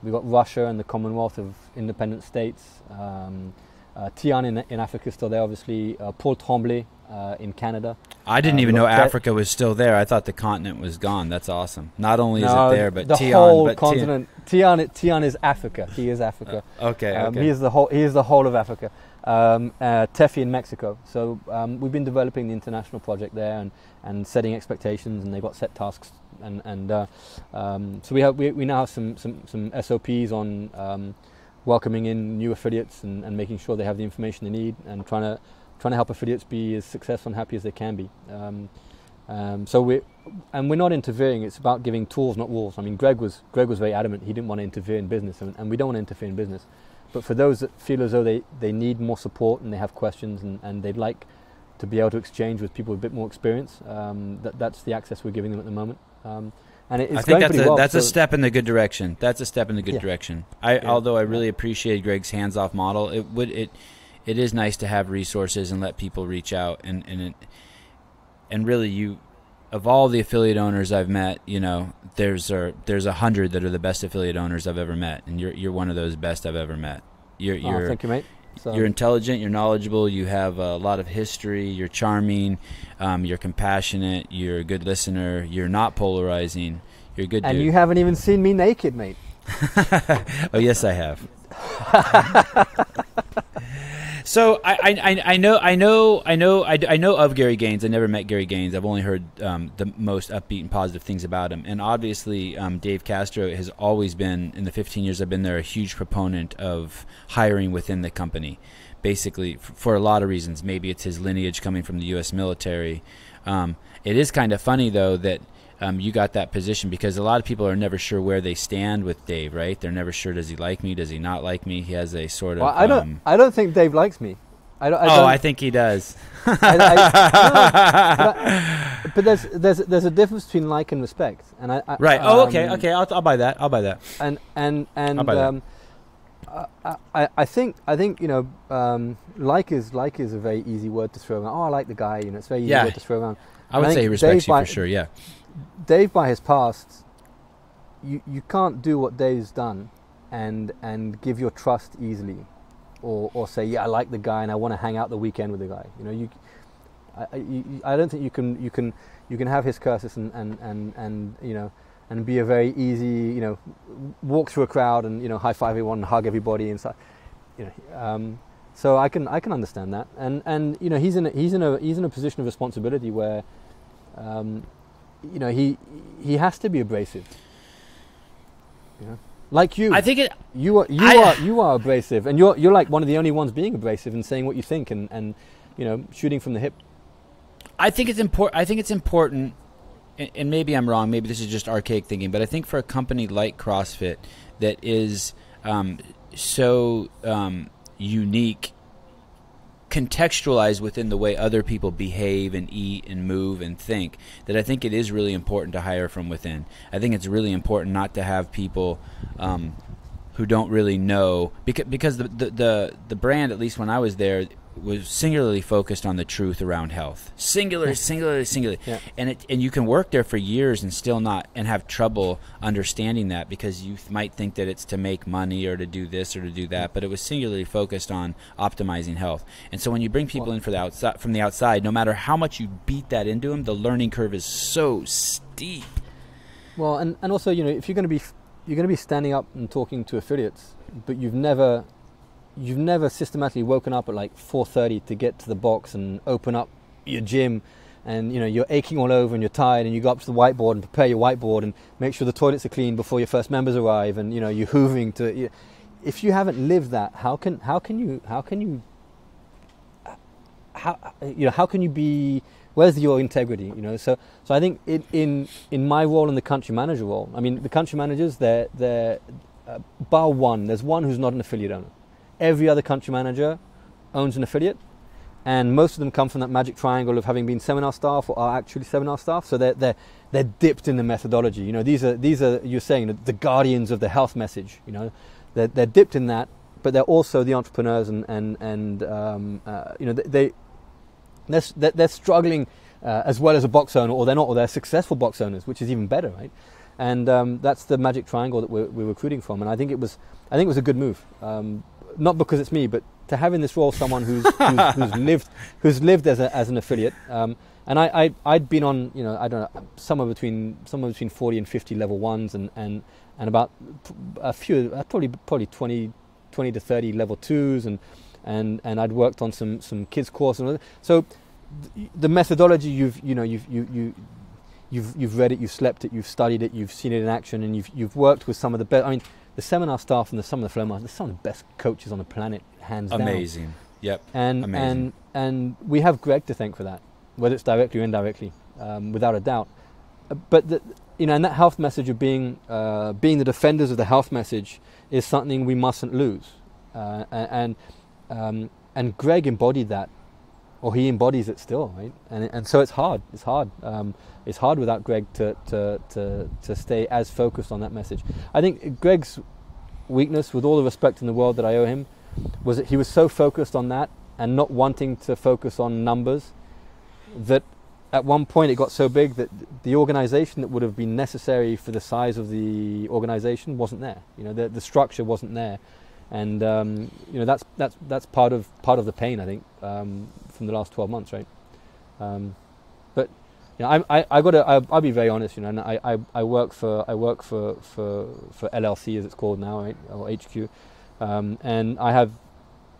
we've got Russia and the Commonwealth of Independent States, Tian in Africa still there, obviously, Paul Tremblay in Canada. I didn't even know Africa was still there. I thought the continent was gone. That's awesome. Not only is it there, but the Tian, whole but continent. Tian is Africa. He is Africa. Okay. He is the whole. He is the whole of Africa. Chaffey in Mexico. So we've been developing the international project there and setting expectations, and they've got set tasks, and so we now have some SOPs on welcoming in new affiliates and making sure they have the information they need, and trying to help affiliates be as successful and happy as they can be. So we're not interfering. It's about giving tools, not walls. I mean, Greg was very adamant. He didn't want to interfere in business, and we don't want to interfere in business. But for those that feel as though they need more support and they have questions and they'd like to be able to exchange with people with a bit more experience, that's the access we're giving them at the moment. And it's I think that's a so step in the good direction. That's a step in the good direction. Although I really appreciate Greg's hands-off model, it is nice to have resources and let people reach out, and really, of all the affiliate owners I've met, you know, there's 100 that are the best affiliate owners I've ever met, and you're one of those best I've ever met. Thank you, mate. So you're intelligent, you're knowledgeable, you have a lot of history, you're charming, you're compassionate, you're a good listener, you're not polarizing, you're a good dude. And you haven't even seen me naked, mate. Oh, yes, I have. So I know of Gary Gaines. I never met Gary Gaines. I've only heard the most upbeat and positive things about him. And obviously, Dave Castro has always been, in the 15 years I've been there, a huge proponent of hiring within the company. Basically, for a lot of reasons. Maybe it's his lineage coming from the U.S. military. It is kind of funny though that you got that position, because a lot of people are never sure where they stand with Dave, right? They're never sure, does he like me? Does he not like me? He has a sort of... Well, I don't think Dave likes me. I think he does. But there's a difference between like and respect, and right. Okay. I'll buy that. And I'll buy that. I think you know, like is a very easy word to throw around. Oh, I like the guy. You know, it's a very easy word to throw around. I would say he respects you for sure. Yeah. Dave, by his past, you can't do what Dave's done and give your trust easily, or say, yeah, I like the guy and I want to hang out the weekend with the guy. You know, I don't think you can have his curses and you know, and be a very easy, you know, walk through a crowd and, you know, high five everyone and hug everybody and stuff. You know, so I can understand that, and you know, he's in a position of responsibility where. You know, he has to be abrasive. You know? Like you. I think you are abrasive, and you're like one of the only ones being abrasive and saying what you think and you know, shooting from the hip. I think it's important, and maybe I'm wrong, maybe this is just archaic thinking, but I think for a company like CrossFit that is so unique, contextualized within the way other people behave and eat and move and think, that I think it is really important to hire from within. I think it's really important not to have people who don't really know, because the brand, at least when I was there, was singularly focused on the truth around health. Singular. Yeah. And you can work there for years and still not, and have trouble understanding that, because you might think that it's to make money or to do this or to do that, but it was singularly focused on optimizing health. And so when you bring people in from the outside, no matter how much you beat that into them, the learning curve is so steep. Well, and also, you know, if you're going to be standing up and talking to affiliates, but you've never systematically woken up at like 4:30 to get to the box and open up your gym, and you know, you're aching all over and you're tired, and you go up to the whiteboard and prepare your whiteboard and make sure the toilets are clean before your first members arrive, and you know, you're hoovering to. If you haven't lived that, how can how can you be? Where's your integrity? So I think in my role in the country manager role, I mean, the country managers, they're bar one. There's one who's not an affiliate owner. Every other country manager owns an affiliate, and most of them come from that magic triangle of having been seminar staff or are actually seminar staff. So they're dipped in the methodology. These are you're saying the guardians of the health message. They're dipped in that, but they're also the entrepreneurs and they're struggling as well as a box owner, or they're not, or they're successful box owners, which is even better, right? And that's the magic triangle that we're recruiting from. And I think it was a good move, not because it's me, but to have in this role someone who's lived as an affiliate. And I'd been on, I don't know, somewhere between 40 and 50 level ones, and about a few, probably 20 to 30 level twos, and I'd worked on some kids courses. So the methodology, you've read it, you've slept it, you've studied it, you've seen it in action, and you've worked with some of the best. I mean, the seminar staff and some of the flow masters, some of the best coaches on the planet, hands down. Amazing. Yep. Amazing. And we have Greg to thank for that, whether it's directly or indirectly, without a doubt. But and that health message of being the defenders of the health message is something we mustn't lose. And Greg embodied that, or he embodies it still, right? And so it's hard. It's hard. It's hard without Greg to stay as focused on that message. I think Greg's weakness, with all the respect in the world that I owe him, was that he was so focused on that and not wanting to focus on numbers, that at one point it got so big that the organization that would have been necessary for the size of the organization wasn't there. The structure wasn't there. And that's part of the pain, I think, from the last 12 months, right? But I'll be very honest, and I work for LLC, as it's called now, right, or HQ, and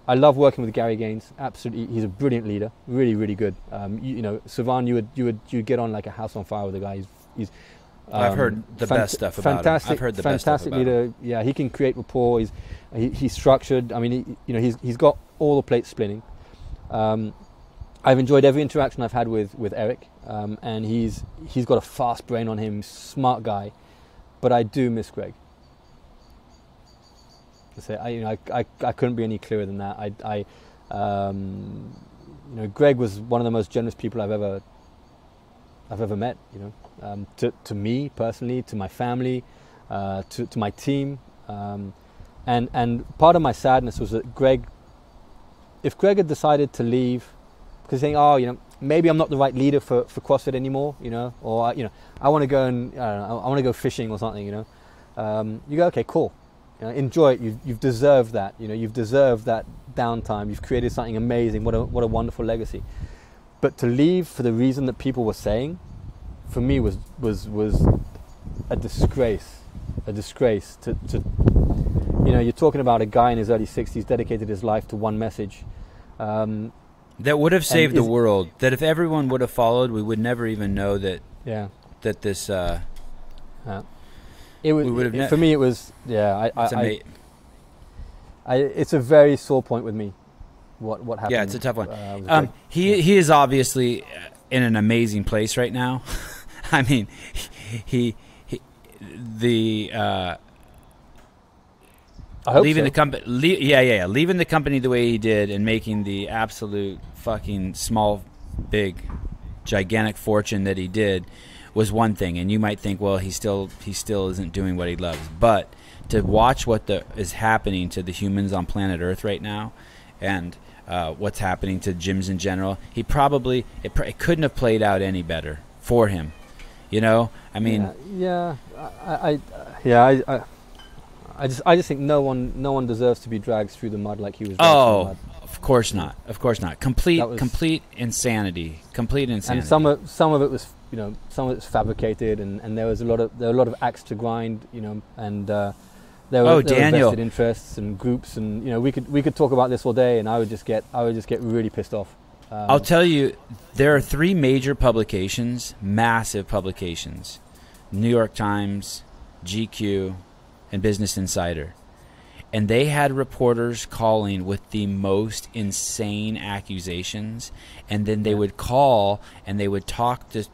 I love working with Gary Gaines. Absolutely, he's a brilliant leader, really, really good. Sevan, you get on like a house on fire with the guy. He's I've heard the best stuff about him. I've heard the best stuff about leader. him. Yeah, he can create rapport. He's structured. I mean, he's got all the plates spinning. I've enjoyed every interaction I've had with Eric, and he's got a fast brain on him, smart guy. But I do miss Greg. I couldn't be any clearer than that. Greg was one of the most generous people I've ever met. To me personally, to my family, to my team, and part of my sadness was that if Greg had decided to leave, because saying, maybe I'm not the right leader for CrossFit anymore, or I want to go and I want to go fishing or something, you go, okay, cool, enjoy it. You've deserved that, you've deserved that downtime. You've created something amazing. What a wonderful legacy. But to leave for the reason that people were saying, for me was a disgrace. A disgrace to you're talking about a guy in his early 60s dedicated his life to one message. That would have saved the world. That if everyone would have followed, we would never even know that. Yeah. That this. It was for me. It was it's a very sore point with me. What happened? Yeah, it's a tough one. He is obviously in an amazing place right now. I mean, leaving the company, leaving the company the way he did and making the absolute fucking big, gigantic fortune that he did was one thing. And you might think, well, he still isn't doing what he loves. But to watch what is happening to the humans on planet Earth right now, and what's happening to gyms in general, it couldn't have played out any better for him. I mean, I just think no one deserves to be dragged through the mud like he was. Oh, of course not. Of course not. Complete insanity. Complete insanity. And some of it was, some of it was fabricated, and there were a lot of axe to grind, and there were vested interests and groups, and we could talk about this all day, and I would just get really pissed off. I'll tell you, there are 3 major publications, massive publications: New York Times, GQ, and Business Insider. And they had reporters calling with the most insane accusations, and then they would call and they would talk to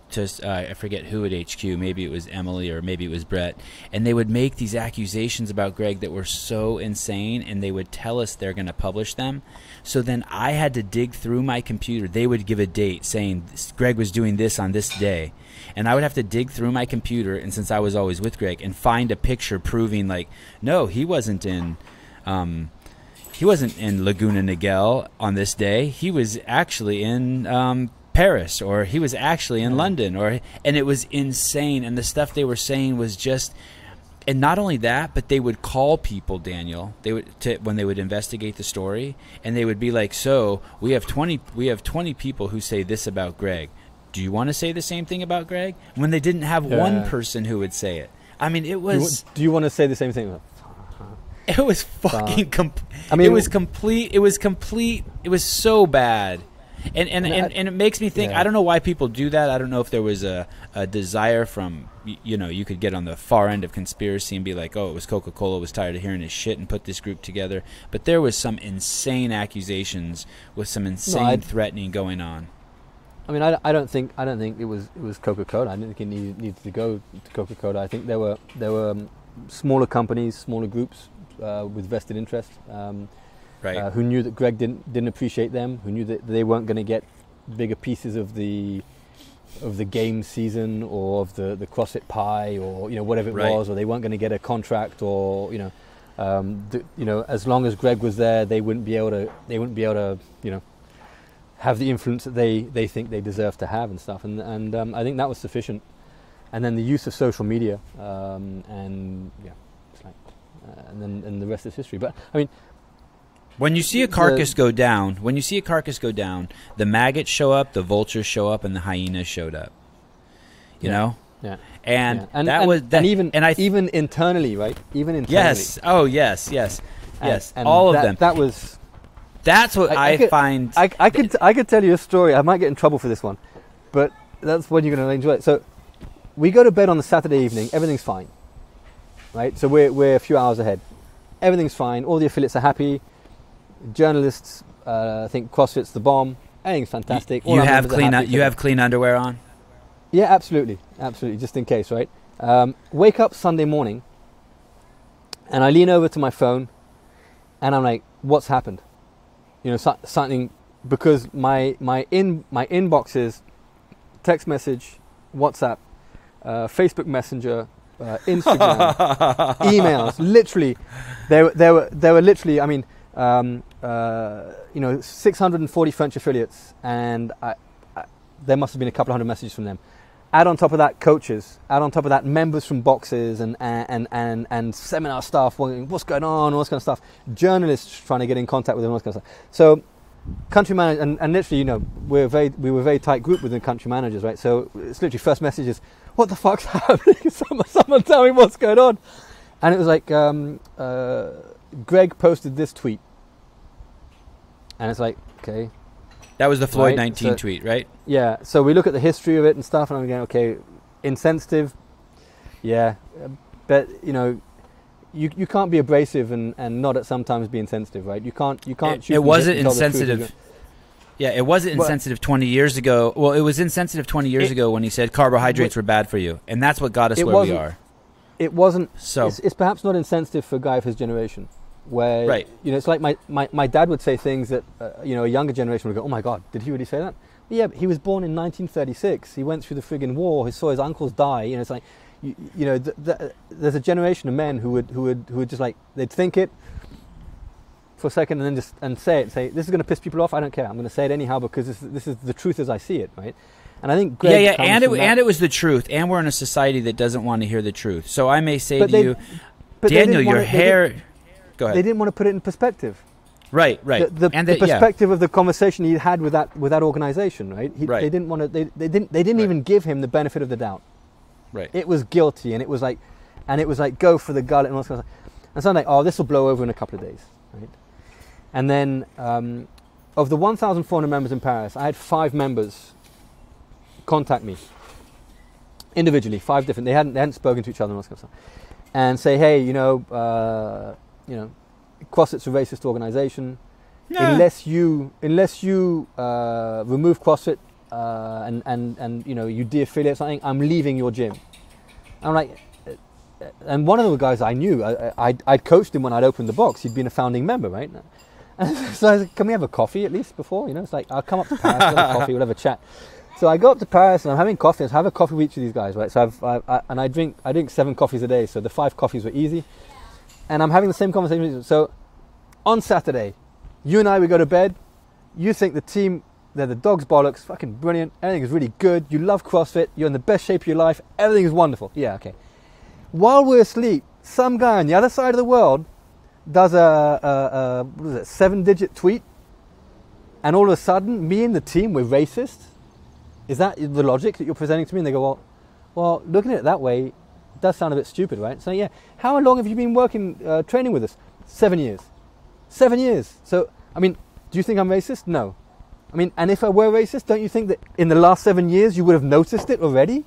I forget who at HQ, maybe it was Emily or maybe it was Brett, and they would make these accusations about Greg that were so insane, and they would tell us they're going to publish them. So then I had to dig through my computer. They would give a date saying Greg was doing this on this day, and I would have to dig through my computer, and since I was always with Greg, and find a picture proving like, no, he wasn't in Laguna Niguel on this day. He was actually in Paris, or he was actually in London, and it was insane. And the stuff they were saying was just, and not only that, but they would call people, Daniel. They would when they would investigate the story, and they would be like, "So we have 20 people who say this about Greg. Do you want to say the same thing about Greg?" When they didn't have one person who would say it. I mean, it was. Do you want to say the same thing? It was fucking. It was complete. It was complete. It was so bad, and it makes me think. I don't know why people do that. I don't know if there was a desire from, you could get on the far end of conspiracy and be like, oh, it was Coca-Cola was tired of hearing his shit and put this group together. But there was some insane accusations with some insane threatening going on. I mean, I don't think it was Coca-Cola. I didn't think it needed to go to Coca-Cola. I think there were smaller companies, smaller groups with vested interest, who knew that Greg didn't appreciate them, who knew that they weren't going to get bigger pieces of the game season or of the CrossFit pie or whatever it was, or they weren't going to get a contract, or as long as Greg was there, they wouldn't be able to have the influence that they think they deserve to have and stuff, and I think that was sufficient. And then the use of social media, and the rest is history. But I mean, when you see a carcass go down, the maggots show up, the vultures show up, and the hyenas showed up. You know? Yeah. And even internally, right? Even internally. Yes. Oh, yes. And all of them. That's what I find. I could tell you a story. I might get in trouble for this one, but that's when you're going to enjoy it. So we go to bed on the Saturday evening. Everything's fine, right? So we're a few hours ahead. Everything's fine. All the affiliates are happy. Journalists think CrossFit's the bomb. Everything's fantastic. You have clean underwear on? Yeah, absolutely, just in case, right? Wake up Sunday morning, and I lean over to my phone, and I'm like, "What's happened?" Something, because my inbox is text message, WhatsApp, Facebook Messenger, Instagram, emails. Literally, there were literally. I mean, 640 French affiliates, and there must have been a couple of hundred messages from them. Add on top of that coaches. Add on top of that members from boxes and seminar staff wondering what's going on, all this kind of stuff. Journalists trying to get in contact with them, all this kind of stuff. So, country manager and literally, we were a very tight group within country managers, right? So it's literally first message is, what the fuck's happening? Someone tell me what's going on. And it was like, Greg posted this tweet, and it's like, okay. That was the Floyd 19 tweet, right? Yeah. So we look at the history of it and stuff, and I'm going, okay, insensitive. Yeah, but you can't be abrasive and not at sometimes be insensitive, right? You can't. It wasn't insensitive. Yeah, it wasn't insensitive 20 years ago. Well, it was insensitive 20 years ago when he said carbohydrates were bad for you, and that's what got us where we are. It wasn't. So it's perhaps not insensitive for a guy of his generation. Where it's like my dad would say things that a younger generation would go, oh my God, did he really say that? But yeah, but he was born in 1936. He went through the friggin' war. He saw his uncles die. It's like there's a generation of men who would just like, they'd think it for a second and then just say this is going to piss people off. I don't care. I'm going to say it anyhow because this is the truth as I see it, right? And I think Greg and it was the truth. And we're in a society that doesn't want to hear the truth. So I may say to you, Daniel, your hair. Go ahead. They didn't want to put it in perspective. Right. The perspective of the conversation he had with that organization, right? They didn't want to. They didn't even give him the benefit of the doubt. Right. It was guilty, and it was like go for the gullet and all that kind of stuff. And so I'm like, oh, this will blow over in a couple of days, right? And then of the 1,400 members in Paris, I had 5 members contact me individually, 5 different. They hadn't spoken to each other and all that kind of stuff, and say, hey, CrossFit's a racist organization. Nah. Unless you remove CrossFit and you know, you de-affiliate something, I'm leaving your gym. I'm like, and one of the guys I knew, I'd coached him when I'd opened the box. He'd been a founding member, right? And so I was like, can we have a coffee at least before? You know, it's like, I'll come up to Paris, we'll have a coffee, we'll have a chat. So I go up to Paris and I'm having coffee. I have a coffee with each of these guys, right? So I drink 7 coffees a day. So the 5 coffees were easy. And I'm having the same conversation. So on Saturday, you and I, we go to bed. You think the team, they're the dog's bollocks, fucking brilliant. Everything is really good. You love CrossFit. You're in the best shape of your life. Everything is wonderful. Yeah, okay. While we're asleep, some guy on the other side of the world does a 7-digit tweet. And all of a sudden, me and the team, we're racist. Is that the logic that you're presenting to me? And they go, well, looking at it that way, it does sound a bit stupid, right? So yeah, how long have you been working, training with us? 7 years. 7 years. So, I mean, do you think I'm racist? No. I mean, and if I were racist, don't you think that in the last 7 years you would have noticed it already?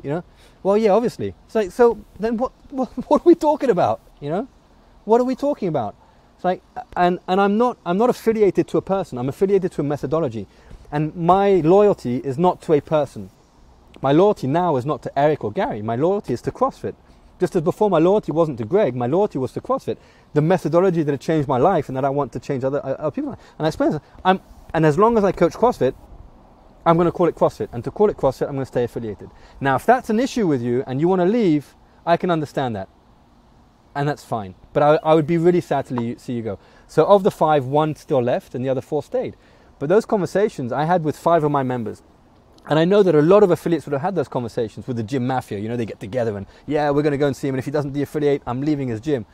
You know? Well, yeah, obviously. It's like, so then what are we talking about? You know? What are we talking about? It's like, and I'm not affiliated to a person. I'm affiliated to a methodology. And my loyalty is not to a person. My loyalty now is not to Eric or Gary. My loyalty is to CrossFit. Just as before my loyalty wasn't to Greg, my loyalty was to CrossFit. The methodology that had changed my life and that I want to change other people. And I explain this. And as long as I coach CrossFit, I'm going to call it CrossFit. And to call it CrossFit, I'm going to stay affiliated. Now, if that's an issue with you and you want to leave, I can understand that. And that's fine. But I would be really sad to see you go. So of the 5, 1 still left and the other 4 stayed. But those conversations I had with 5 of my members. And I know that a lot of affiliates would have had those conversations with the gym mafia. You know, they get together and, yeah, we're going to go and see him. And if he doesn't de-affiliate, I'm leaving his gym.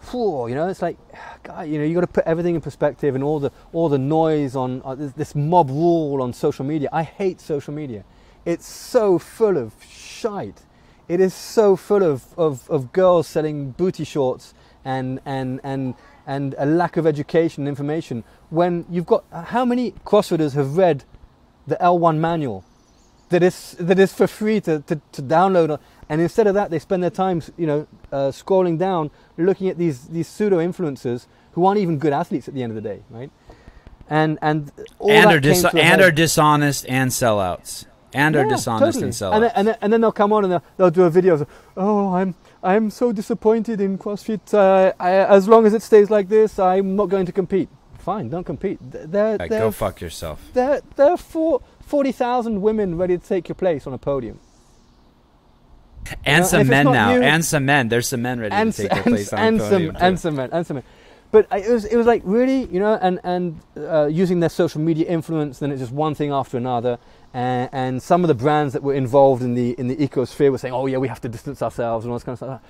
Whew, you know, it's like, God, you know, you got to put everything in perspective and all the noise on this mob rule on social media. I hate social media. It's so full of shite. It is so full of girls selling booty shorts and a lack of education and information. When you've got, how many CrossFitters have read the L1 manual that is for free to download, and instead of that they spend their time, you know, scrolling down looking at these pseudo influencers who aren't even good athletes at the end of the day, right? And are dishonest and sellouts, and are dishonest totally. and sellouts, and then they'll come on and they'll do a video of, oh, I'm so disappointed in CrossFit. As long as it stays like this, I'm not going to compete. Fine, don't compete. Go fuck yourself. There are 40,000 women ready to take your place on a podium. And some men now. And some men. There's some men ready to take their place on the podium. And some men. But it was like, really, you know, and using their social media influence, then it's just one thing after another. And some of the brands that were involved in the ecosphere were saying, oh yeah, we have to distance ourselves and all this kind of stuff.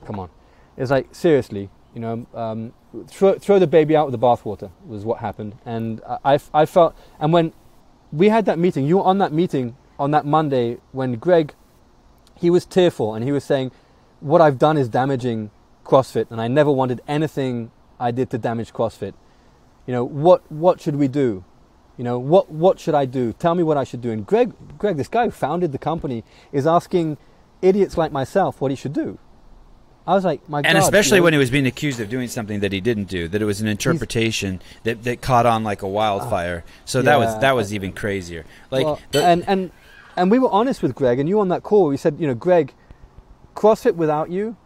Come on. It's like, seriously, you know, throw the baby out with the bathwater was what happened. And I felt, and when we had that meeting, you were on that meeting on that Monday when Greg, he was tearful and he was saying, what I've done is damaging CrossFit and I never wanted anything I did to damage CrossFit. You know, what should we do? You know, what should I do? Tell me what I should do. And Greg, this guy who founded the company, is asking idiots like myself what he should do. I was like, my God. And especially, you know, when he was being accused of doing something that he didn't do, that it was an interpretation that caught on like a wildfire. So that was even crazier. Like, well, and we were honest with Greg, and you on that call, we said, you know, Greg, CrossFit without you,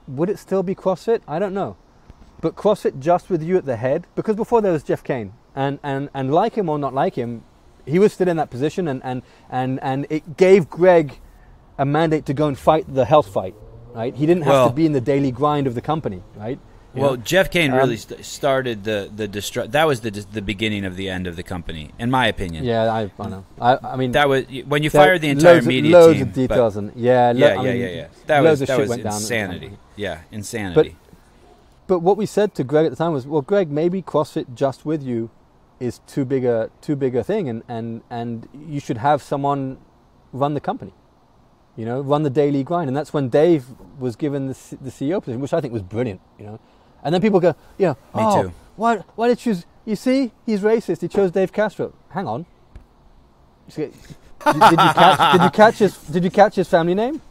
would it still be CrossFit? I don't know. But CrossFit just with you at the head, because before there was Jeff Kane, and like him or not like him, he was still in that position, and it gave Greg a mandate to go and fight the health fight. Right? He didn't have to be in the daily grind of the company, right? Jeff Kane really started that was the beginning of the end of the company, in my opinion. Yeah, I know. I mean, that was when you fired the entire media team. Loads of details, yeah. That was insanity. Yeah, insanity. But what we said to Greg at the time was, well, Greg, maybe CrossFit just with you is too big a thing, and you should have someone run the company. You know, run the daily grind. And that's when Dave was given the CEO position, which I think was brilliant, you know. And then people go, Me too. Why did you choose? You see, he's racist. He chose Dave Castro. Hang on. Did you catch his family name?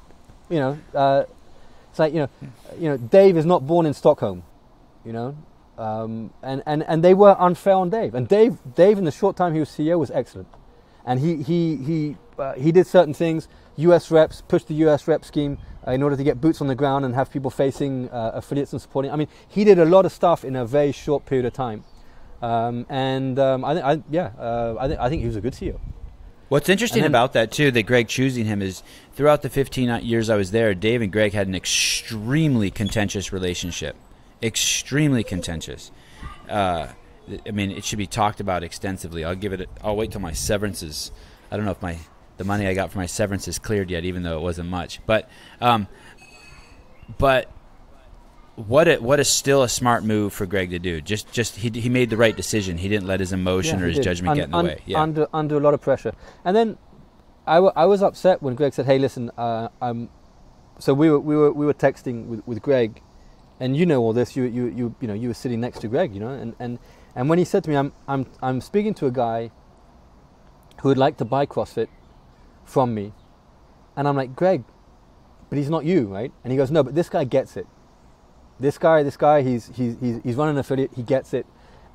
You know. It's like, Dave is not born in Stockholm, and they were unfair on Dave. And Dave in the short time he was CEO was excellent, and he did certain things. US reps, pushed the US rep scheme in order to get boots on the ground and have people facing affiliates and supporting. I mean, he did a lot of stuff in a very short period of time, I think he was a good CEO. What's interesting about that, too, that Greg choosing him is throughout the 15 years I was there, Dave and Greg had an extremely contentious relationship. Extremely contentious. I mean, it should be talked about extensively. I'll wait till my severance is, I don't know if the money I got for my severance is cleared yet, even though it wasn't much. But what is still a smart move for Greg to do. Just he made the right decision. He didn't let his emotion or his judgment get in the way. Yeah. Under a lot of pressure. And then I was upset when Greg said, "Hey, listen, so we were texting with Greg, and you know all this. You were sitting next to Greg, and when he said to me, I'm speaking to a guy who would like to buy CrossFit from me, and I'm like, Greg, but he's not you, right? And he goes, no, but this guy gets it. This guy, he's running an affiliate. He gets it,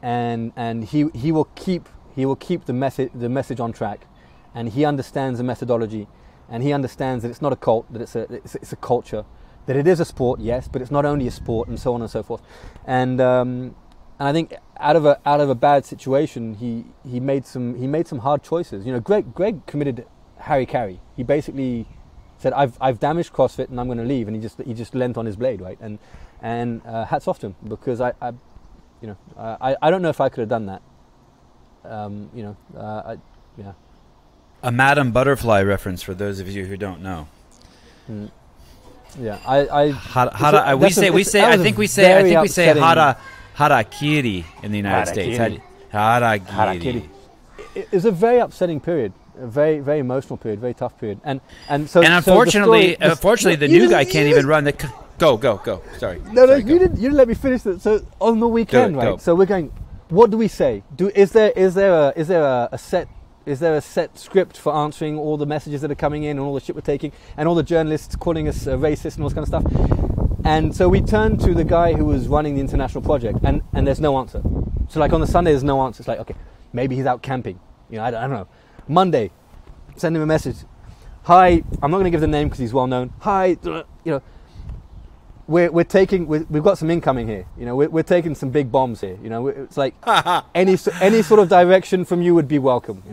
and he will keep the message on track, and he understands the methodology, and he understands that it's not a cult, that it's a culture, that it is a sport, yes, but it's not only a sport, and so on and so forth. And I think out of a bad situation, he made some hard choices. Greg committed Harry Carey. He basically said, I've damaged CrossFit and I'm going to leave, and he just leant on his blade, right? And hats off to him, because I don't know if I could have done that. Yeah. A Madame Butterfly reference for those of you who don't know. Yeah, I think we say harakiri in the United States. Harakiri. It was a very upsetting period. A very, very emotional period, very tough period, and unfortunately, the new guy can't even run the. Go. Sorry. No, you didn't let me finish that. So on the weekend, right? So we're going. What do we say? Is there a set script for answering all the messages that are coming in and all the shit we're taking and all the journalists calling us racist and all this kind of stuff? And so we turned to the guy who was running the international project, and there's no answer. So like on the Sunday, there's no answer. It's like, okay, maybe he's out camping. I don't know. Monday, send him a message. Hi, I'm not going to give the name because he's well known. Hi, we've got some incoming here. We're taking some big bombs here. It's like any sort of direction from you would be welcome.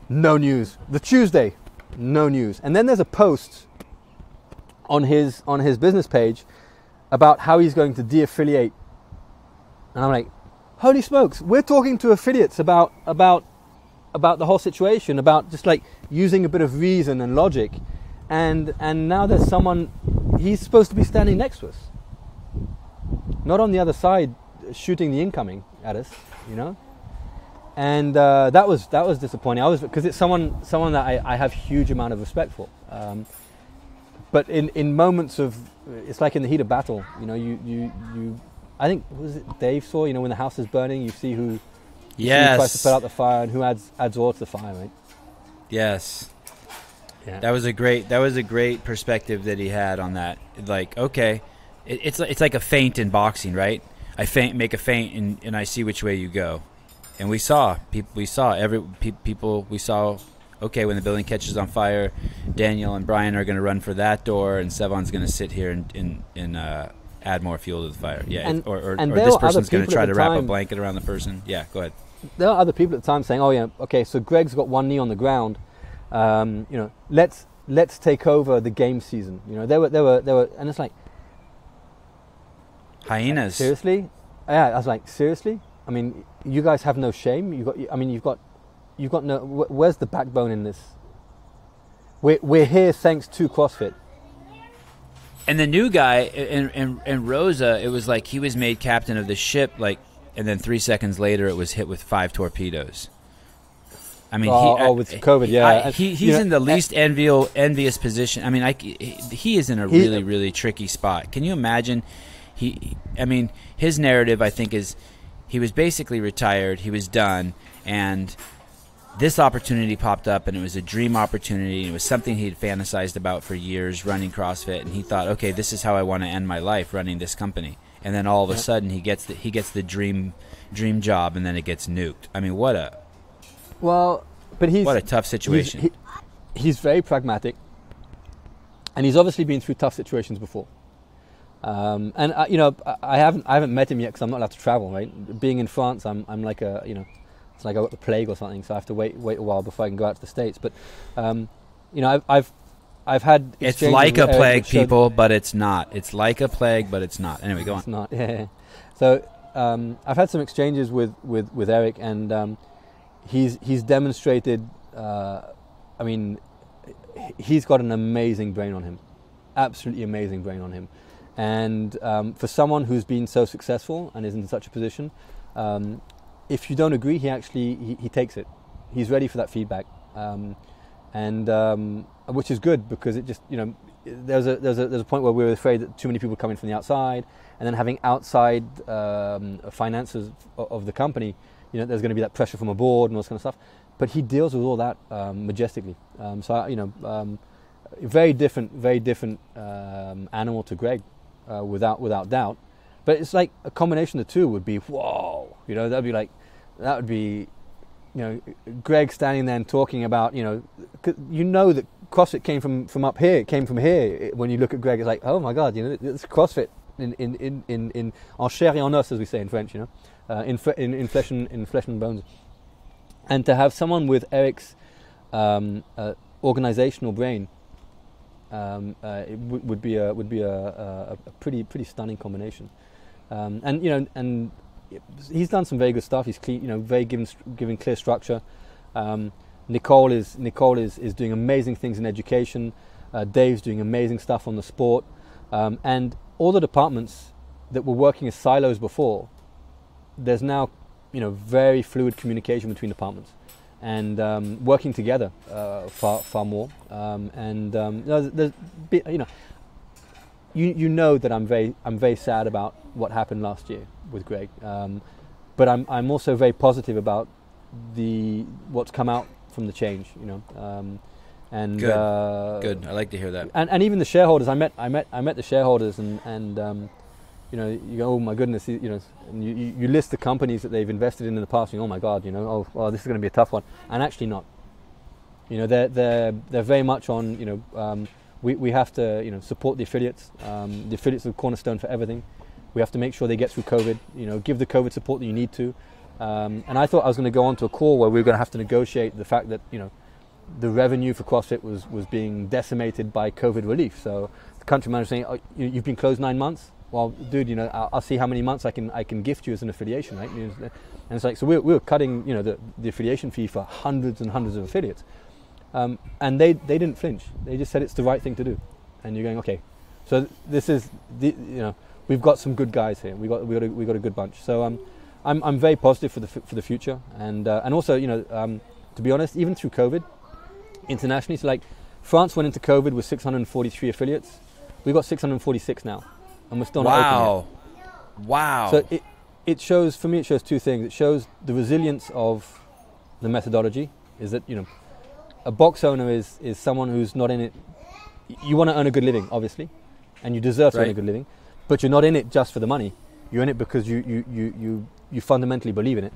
No news. The Tuesday, no news. And then there's a post on his business page about how he's going to de-affiliate. And I'm like, holy smokes, we're talking to affiliates about the whole situation, about just like using a bit of reason and logic, and now there's someone, he's supposed to be standing next to us, not on the other side shooting the incoming at us, and that was disappointing. Because it's someone that I have huge amount of respect for, but in moments of, it's like in the heat of battle, you I think, was it Dave saw, when the house is burning, you see who tries to put out the fire and who adds oil to the fire, right? Yes. Yeah. That was a great perspective that he had on that. Like, okay, it's like a feint in boxing, right? Make a feint, and I see which way you go. And we saw, okay, when the building catches on fire, Daniel and Brian are going to run for that door, and Sevan's going to sit here and add more fuel to the fire. Yeah, or this person's going to try to wrap a blanket around the person. Yeah, go ahead. There are other people at the time saying, "Oh yeah, okay, so Greg's got one knee on the ground. Let's take over the game season." There were, and it's like hyenas. Seriously? Yeah, I was like, seriously? I mean, you guys have no shame. You've got no. Where's the backbone in this? We're here thanks to CrossFit. And the new guy, and Rosa, it was like he was made captain of the ship, and then 3 seconds later it was hit with 5 torpedoes. I mean, with COVID, yeah. He's in the least envious position. I mean, he is in a really, really tricky spot. Can you imagine? His narrative, I think, is he was basically retired. He was done, and this opportunity popped up, and it was a dream opportunity. It was something he'd fantasized about for years, running CrossFit, and he thought, okay, this is how I want to end my life, running this company. And then all of a sudden, he gets the dream job, and then it gets nuked. I mean, what a tough situation. He's very pragmatic, and he's obviously been through tough situations before. And I haven't met him yet because I'm not allowed to travel. Right, being in France, I'm like it's like I got the plague or something, so I have to wait a while before I can go out to the States. But I've had. It's like a plague, people, but it's not. It's like a plague, but it's not. Anyway, go on. It's not. Yeah. So I've had some exchanges with Eric, and he's demonstrated. He's got an amazing brain on him, absolutely amazing brain on him, and for someone who's been so successful and is in such a position. If you don't agree, he takes it. He's ready for that feedback, which is good because it just there's a point where we were afraid that too many people coming from the outside, and then having outside finances of the company, there's going to be that pressure from a board and all this kind of stuff. But he deals with all that majestically. Very different animal to Greg, without doubt. But it's like a combination of the two would be whoa. That would be Greg standing there and talking about that CrossFit came from up here. It came from here. When you look at Greg, it's like, oh my God, it's CrossFit in chair et en os, as we say in French. In flesh and bones. And to have someone with Eric's organizational brain, it would be a pretty stunning combination. And he's done some very good stuff. He's clean, very giving clear structure. Nicole is doing amazing things in education. Dave's doing amazing stuff on the sport, and all the departments that were working as silos before, there's now very fluid communication between departments and working together far more. There's you know that I'm very sad about what happened last year with Greg, but I'm also very positive about what's come out from the change. And good. I like to hear that. And even the shareholders. I met the shareholders, and you go, oh my goodness, and you list the companies that they've invested in the past. Oh my God, this is going to be a tough one, and actually not. They're very much on. We have to support the affiliates. The affiliates are the cornerstone for everything. We have to make sure they get through COVID. Give the COVID support that you need to. And I thought I was going to go on to a call where we were going to have to negotiate the fact that the revenue for CrossFit was being decimated by COVID relief. So the country manager saying, oh, you've been closed 9 months. Well, dude, I'll see how many months I can gift you as an affiliation, right? And it's like, so we were cutting the affiliation fee for hundreds and hundreds of affiliates. And they didn't flinch. They just said it's the right thing to do. And you're going, okay. So this is we've got some good guys here. We got a good bunch. So I'm very positive for the future. And also to be honest, even through COVID, internationally, so like France went into COVID with 643 affiliates. We've got 646 now, and we're still not open yet. Wow. So it shows, for me, it shows two things. It shows the resilience of the methodology. Is that a box owner is someone who's not in it. You want to earn a good living, obviously, and you deserve to earn a good living, but you're not in it just for the money. You're in it because you fundamentally believe in it.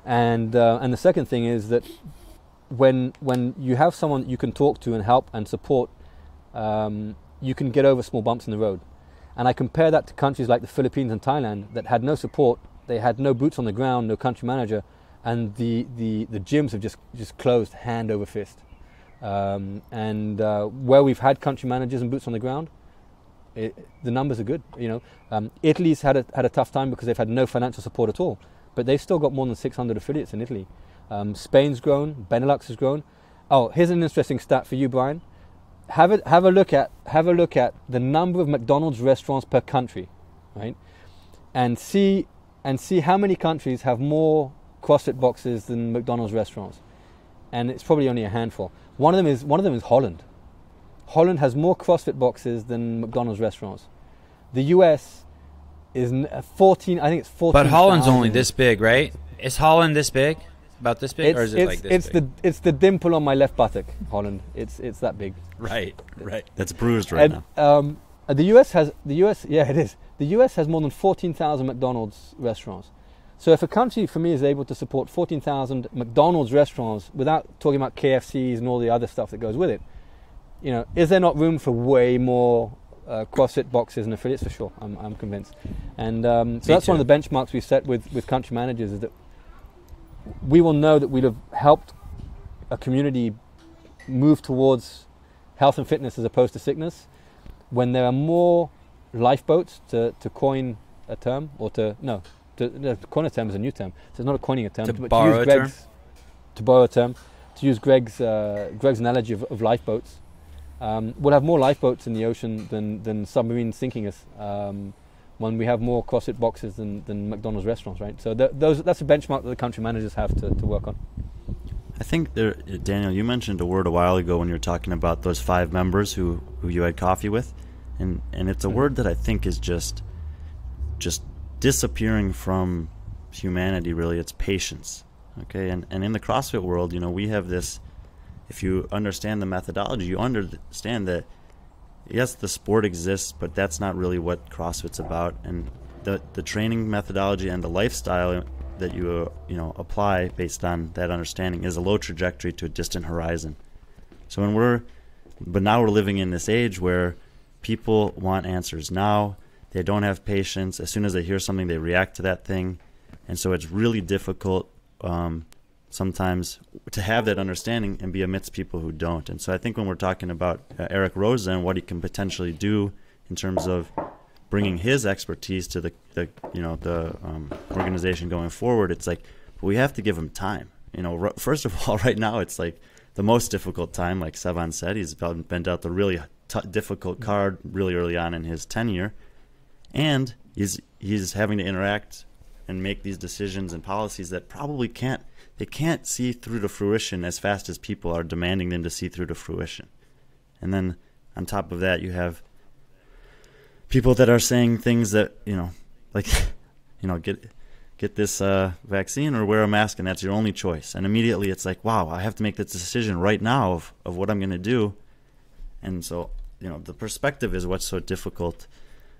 And the second thing is that when you have someone you can talk to and help and support, you can get over small bumps in the road. And I compare that to countries like the Philippines and Thailand that had no support. They had no boots on the ground, no country manager, and the gyms have just closed hand over fist. Where we've had country managers and boots on the ground, the numbers are good. Italy's had a tough time because they've had no financial support at all, but they've still got more than 600 affiliates in Italy. Spain's grown, Benelux has grown. Oh, here's an interesting stat for you, Brian. Have a look at the number of McDonald's restaurants per country, right? And see how many countries have more CrossFit boxes than McDonald's restaurants. And it's probably only a handful. One of them is Holland. Holland has more CrossFit boxes than McDonald's restaurants. The US is 14. I think it's 14. But Holland's only this big, right? Is Holland this big? About this big, or is it like this big? It's the dimple on my left buttock, Holland. It's that big. Right. That's bruised right now. The US yeah, it is. The US has more than 14,000 McDonald's restaurants. So if a country, for me, is able to support 14,000 McDonald's restaurants without talking about KFCs and all the other stuff that goes with it, is there not room for way more CrossFit boxes and affiliates? For sure, I'm convinced. And so that's one of the benchmarks we set with country managers, is that we will know that we'd have helped a community move towards health and fitness as opposed to sickness when there are more lifeboats, to coin a term, or to coin a term is a new term. So it's not a coining a term. To borrow a term? To borrow a term. To use Greg's analogy of lifeboats. We'll have more lifeboats in the ocean than submarines sinking us when we have more CrossFit boxes than McDonald's restaurants, right? So that's a benchmark that the country managers have to work on. I think Daniel, you mentioned a word a while ago when you were talking about those 5 members who you had coffee with, and it's a word that I think is just disappearing from humanity. Really, it's patience. Okay, and in the CrossFit world, we have this. If you understand the methodology, you understand that yes, the sport exists, but that's not really what CrossFit's about. And the training methodology and the lifestyle that you apply based on that understanding is a low trajectory to a distant horizon. So now we're living in this age where people want answers now. They don't have patience. As soon as they hear something, they react to that thing, and so it's really difficult sometimes to have that understanding and be amidst people who don't. And so I think when we're talking about Eric Rosa and what he can potentially do in terms of bringing his expertise to the organization going forward, it's like we have to give him time. First of all, right now it's like the most difficult time. Like Sevan said, he's been dealt a really difficult card really early on in his tenure, and he's having to interact and make these decisions and policies that probably can't see through to fruition as fast as people are demanding them to see through to fruition. And then on top of that, you have people that are saying things that get this vaccine or wear a mask, and that's your only choice. And immediately it's like, wow, I have to make this decision right now of what I'm going to do. And so the perspective is what's so difficult.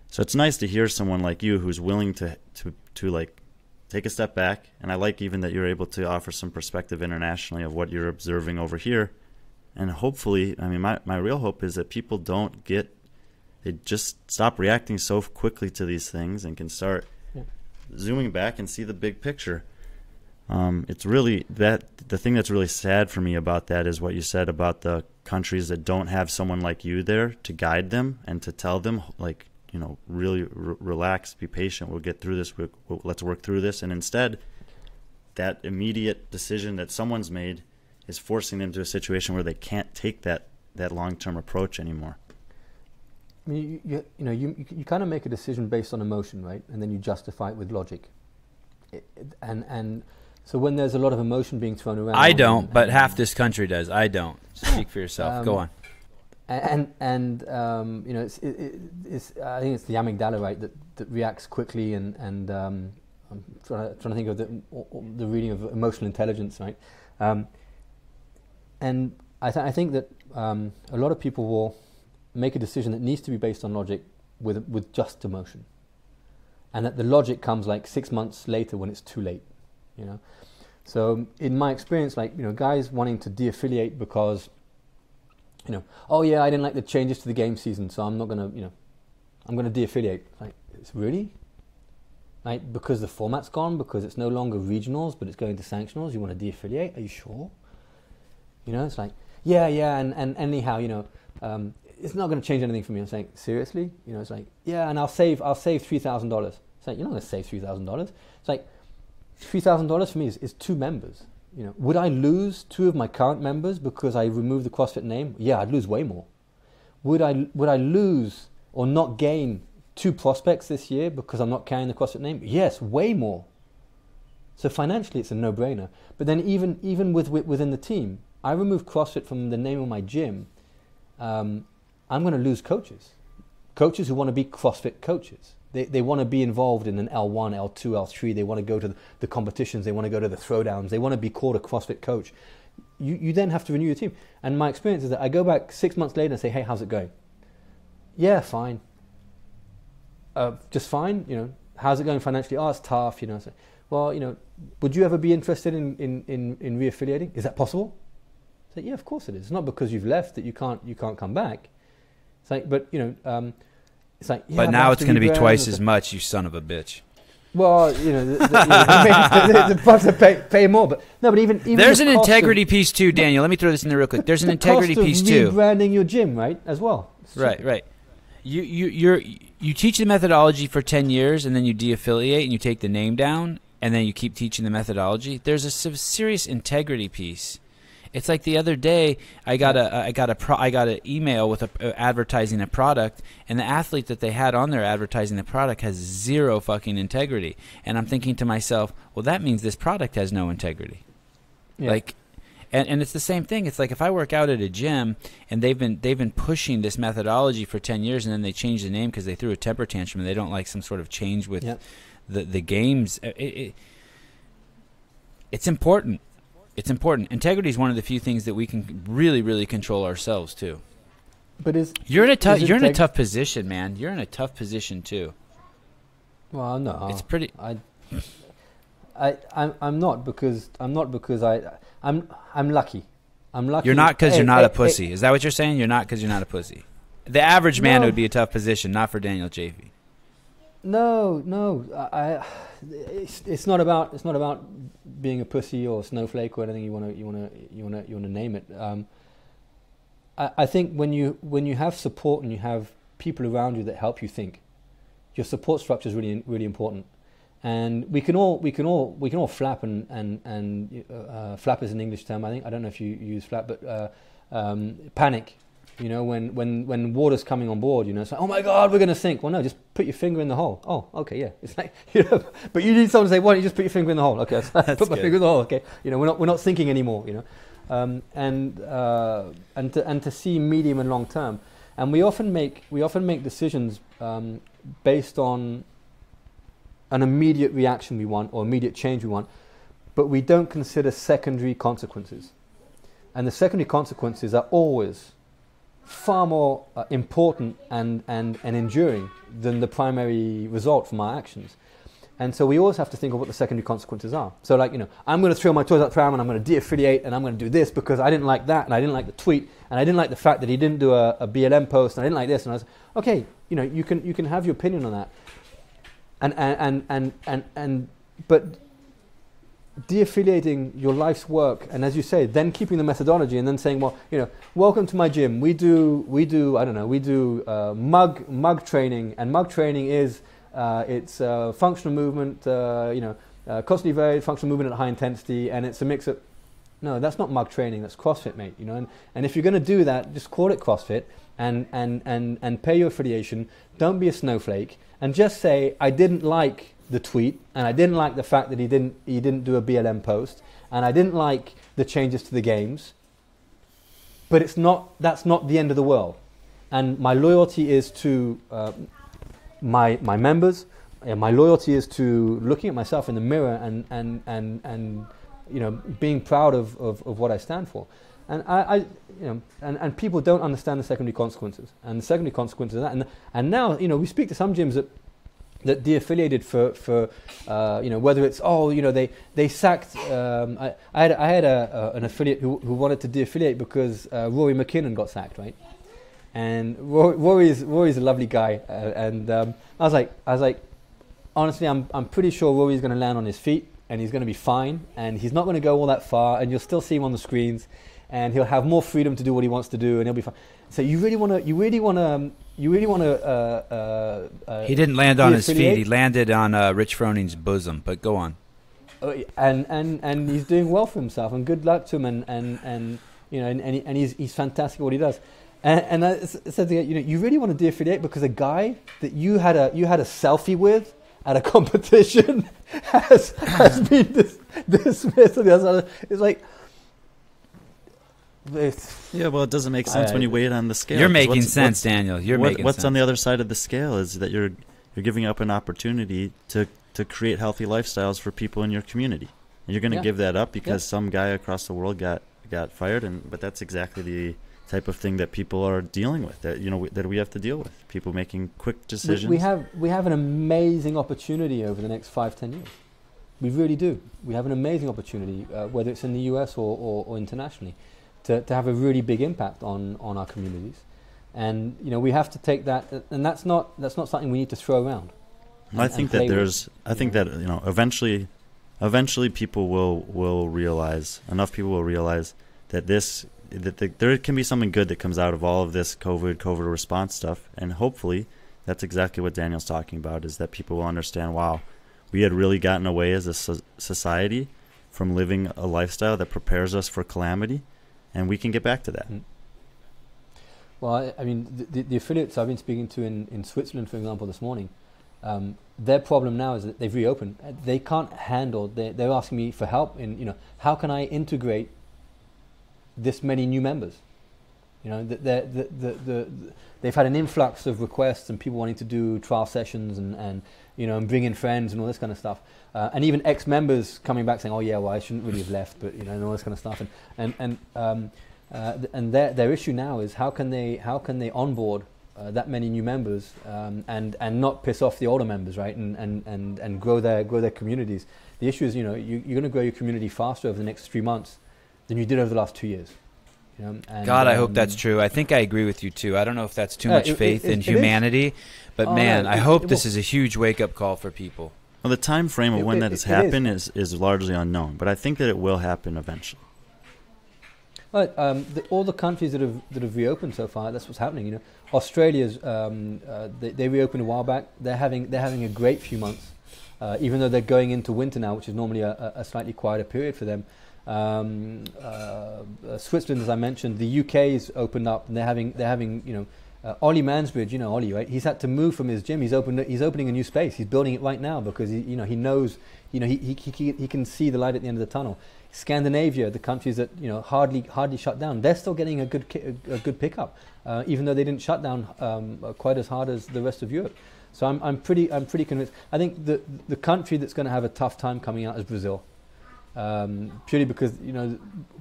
So it's nice to hear someone like you who's willing to like take a step back, and I like even that you're able to offer some perspective internationally of what you're observing over here. And hopefully, my real hope is that people they just stop reacting so quickly to these things and can start zooming back and see the big picture. It's really the thing that's really sad for me about that is what you said about the countries that don't have someone like you there to guide them and to tell them, like, really relax, be patient, we'll get through this, let's work through this. And instead, that immediate decision that someone's made is forcing them to a situation where they can't take that long-term approach anymore. You kind of make a decision based on emotion, right? And then you justify it with logic. And so when there's a lot of emotion being thrown around... I don't, but half this country does. I don't. Speak for yourself. Go on. It's I think it's the amygdala, right, that reacts quickly, and I'm trying to think of the reading of emotional intelligence, right? And I think that a lot of people will make a decision that needs to be based on logic with just emotion, and that the logic comes like 6 months later when it's too late, So in my experience, guys wanting to de-affiliate because oh yeah, I didn't like the changes to the game season, so I'm not gonna, I'm gonna de-affiliate. Like, it's really? Like, because the format's gone, because it's no longer regionals, but it's going to sanctionals, you want to de-affiliate? Are you sure? It's like, yeah, and anyhow, it's not going to change anything for me. I'm saying, seriously? It's like, yeah, and I'll save $3,000. It's like, you're not going to save $3,000. It's like, $3,000 for me is 2 members. Would I lose 2 of my current members because I removed the CrossFit name? Yeah, I'd lose way more. Would I lose or not gain 2 prospects this year because I'm not carrying the CrossFit name? Yes, way more. So financially, it's a no-brainer. But then even within the team, I remove CrossFit from the name of my gym. I'm going to lose coaches who want to be CrossFit coaches. They want to be involved in an L1, L2, L3. They want to go to the competitions. They want to go to the throwdowns. They want to be called a CrossFit coach. You then have to renew your team. And my experience is that I go back 6 months later and say, hey, how's it going? Yeah, fine. Just fine. How's it going financially? Oh, it's tough. So, well, would you ever be interested in reaffiliating? Is that possible? I say, yeah, of course it is. It's not because you've left that you can't come back. It's like, but it's like. Yeah, but now it's going to be twice as much, you son of a bitch. Well, the bucks pay more, but no, but even there's an integrity piece too, Daniel. Let me throw this in there real quick. There's an integrity piece too. Rebranding your gym, right, as well. Right. You teach the methodology for 10 years, and then you de-affiliate, and you take the name down, and then you keep teaching the methodology. There's a serious integrity piece. It's like the other day, I got an email with advertising a product, and the athlete that they had on there advertising the product has zero fucking integrity. And I'm thinking to myself, well, that means this product has no integrity. Yeah. And it's the same thing. It's like if I work out at a gym and they've been pushing this methodology for 10 years, and then they change the name because they threw a temper tantrum and they don't like some sort of change with the games. It's important. It's important. Integrity is one of the few things that we can really, really control ourselves too. But you're in a tough position, man. You're in a tough position too. Well, no, it's pretty. I'm not because I'm lucky. I'm lucky. You're not because you're not a pussy. Is that what you're saying? You're not because you're not a pussy. The average man would be a tough position, not for Daniel Chaffey. No. It's not about being a pussy or a snowflake or anything you want to name it. I think when you have support and you have people around you that help you think, your support structure is really really important. And we can all flap and flap is an English term. I don't know if you use flap, but panic. When water's coming on board, it's like, oh my God, we're going to sink. Well, no, just put your finger in the hole. Oh, okay, yeah. It's like, but you need someone to say, why don't you just put your finger in the hole? Okay, put my finger in the hole. Okay, we're not sinking anymore. And to see medium and long term, and we often make decisions based on an immediate reaction we want or immediate change we want, but we don't consider secondary consequences, and the secondary consequences are always far more important and enduring than the primary result from our actions. And so we always have to think of what the secondary consequences are. So I'm going to throw my toys out the pram and I'm going to de-affiliate and I'm going to do this because I didn't like that and I didn't like the tweet and I didn't like the fact that he didn't do a BLM post and I didn't like this, and I was okay, you can have your opinion on that. But de-affiliating your life's work, and as you say, then keeping the methodology, and then saying, well, welcome to my gym. We do mug training, and mug training is it's functional movement, constantly varied functional movement at high intensity, and it's a mix of. No, that's not mug training. That's CrossFit, mate. And if you're going to do that, just call it CrossFit, and pay your affiliation. Don't be a snowflake, and just say, I didn't like the tweet, and I didn't like the fact that he didn't do a BLM post, and I didn't like the changes to the games. But that's not the end of the world, and my loyalty is to my members, and my loyalty is to looking at myself in the mirror and being proud of what I stand for. And and people don't understand the secondary consequences, and the secondary consequences of that, and now we speak to some gyms that de-affiliated for whether it's they sacked. I had an affiliate who wanted to de-affiliate because Rory McKinnon got sacked, right? And Rory's a lovely guy, and I was like, honestly, I'm pretty sure Rory's going to land on his feet and he's going to be fine, and he's not going to go all that far, and you'll still see him on the screens, and he'll have more freedom to do what he wants to do, and he'll be fine. So you really want to. He didn't land on his feet. He landed on Rich Froning's bosom. But go on. And he's doing well for himself, and good luck to him. And he's fantastic at what he does. And I said to you really want to de-affiliate because a guy that you had a selfie with at a competition has been dismissed. It's like. Yeah, well, it doesn't make sense when you weigh it on the scale. You're making sense, Daniel. You're making sense. What's on the other side of the scale is that you're you're giving up an opportunity to create healthy lifestyles for people in your community. And you're going to give that up because some guy across the world got fired. But that's exactly the type of thing that people are dealing with, that that we have to deal with. People making quick decisions. We have an amazing opportunity over the next 5-10 years. We really do. We have an amazing opportunity, whether it's in the US or internationally, to have a really big impact on our communities. And we have to take that, and that's not something we need to throw around. I think that eventually people will realize, enough people will realize that there can be something good that comes out of all of this COVID response stuff, and hopefully that's exactly what Daniel's talking about, is that people will understand, wow, we had really gotten away as a society from living a lifestyle that prepares us for calamity, and we can get back to that. Well, I mean, the affiliates I've been speaking to in Switzerland, for example, this morning, their problem now is that they've reopened. They can't handle. They're asking me for help in how can I integrate this many new members. They've had an influx of requests and people wanting to do trial sessions and bring in friends and all this kind of stuff, and even ex-members coming back saying, oh yeah, well I shouldn't really have left, but and all this kind of stuff, and their issue now is how can they onboard that many new members and not piss off the older members, right? And grow their communities. The issue is you're going to grow your community faster over the next 3 months than you did over the last 2 years. God, I hope that's true. I think I agree with you too. I don't know if that's too much faith in humanity, but I hope this is a huge wake-up call for people. Well, the time frame of when that has happened is largely unknown, but I think that it will happen eventually. But all the countries that have reopened so far, that's what's happening. Australia's they reopened a while back. They're having a great few months, even though they're going into winter now, which is normally a slightly quieter period for them. Switzerland, as I mentioned, the UK's opened up, and they're having Ollie Mansbridge, Ollie, right? He's had to move from his gym. He's opening a new space. He's building it right now because he knows, he can see the light at the end of the tunnel. Scandinavia, the countries that hardly shut down, they're still getting a good pickup, even though they didn't shut down quite as hard as the rest of Europe. So I'm pretty convinced. I think the country that's going to have a tough time coming out is Brazil. Purely because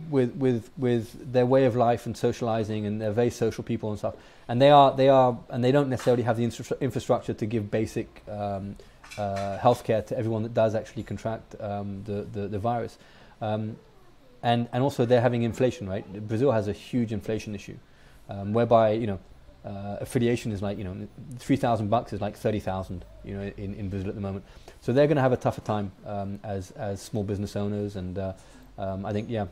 with their way of life and socializing, and they're very social people and stuff, and they don't necessarily have the infrastructure to give basic healthcare to everyone that does actually contract the virus, and also they're having inflation, right? Brazil has a huge inflation issue, whereby affiliation is like $3,000 is like 30,000 in Brazil at the moment. So they're going to have a tougher time as small business owners, and I think the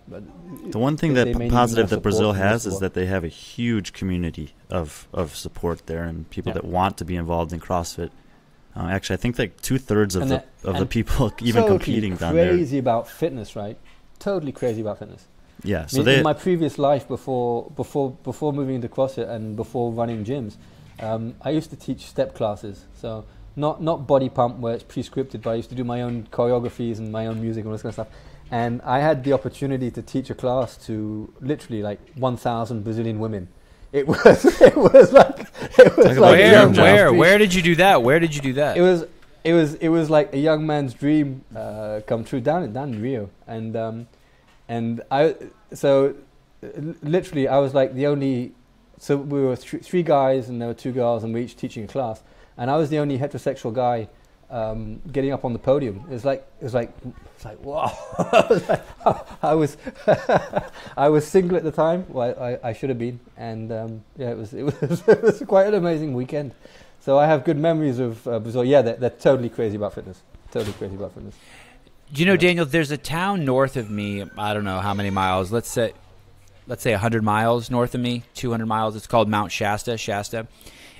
one thing positive that Brazil has is that they have a huge community of support there, and people that want to be involved in CrossFit. Actually, I think like 2/3 of the people even competing down there. Crazy about fitness, right? Totally crazy about fitness. Yeah. So in my previous life, before moving into CrossFit and before running gyms, I used to teach step classes. So not body pump where it's pre-scripted, but I used to do my own choreographies and my own music and all this kind of stuff. And I had the opportunity to teach a class to literally like 1,000 Brazilian women. It was like where did you do that? Where did you do that? It was like a young man's dream come true down in Rio, and literally I was like the only. So we were three guys and there were two girls, and we each teaching a class, and I was the only heterosexual guy getting up on the podium. It was like wow. I was single at the time. Well, I should have been, and it was quite an amazing weekend. So I have good memories of Brazil. Yeah, they're totally crazy about fitness. Totally crazy about fitness. Do you know, Daniel? There's a town north of me. I don't know how many miles. Let's say 100 miles north of me, 200 miles. It's called Mount Shasta.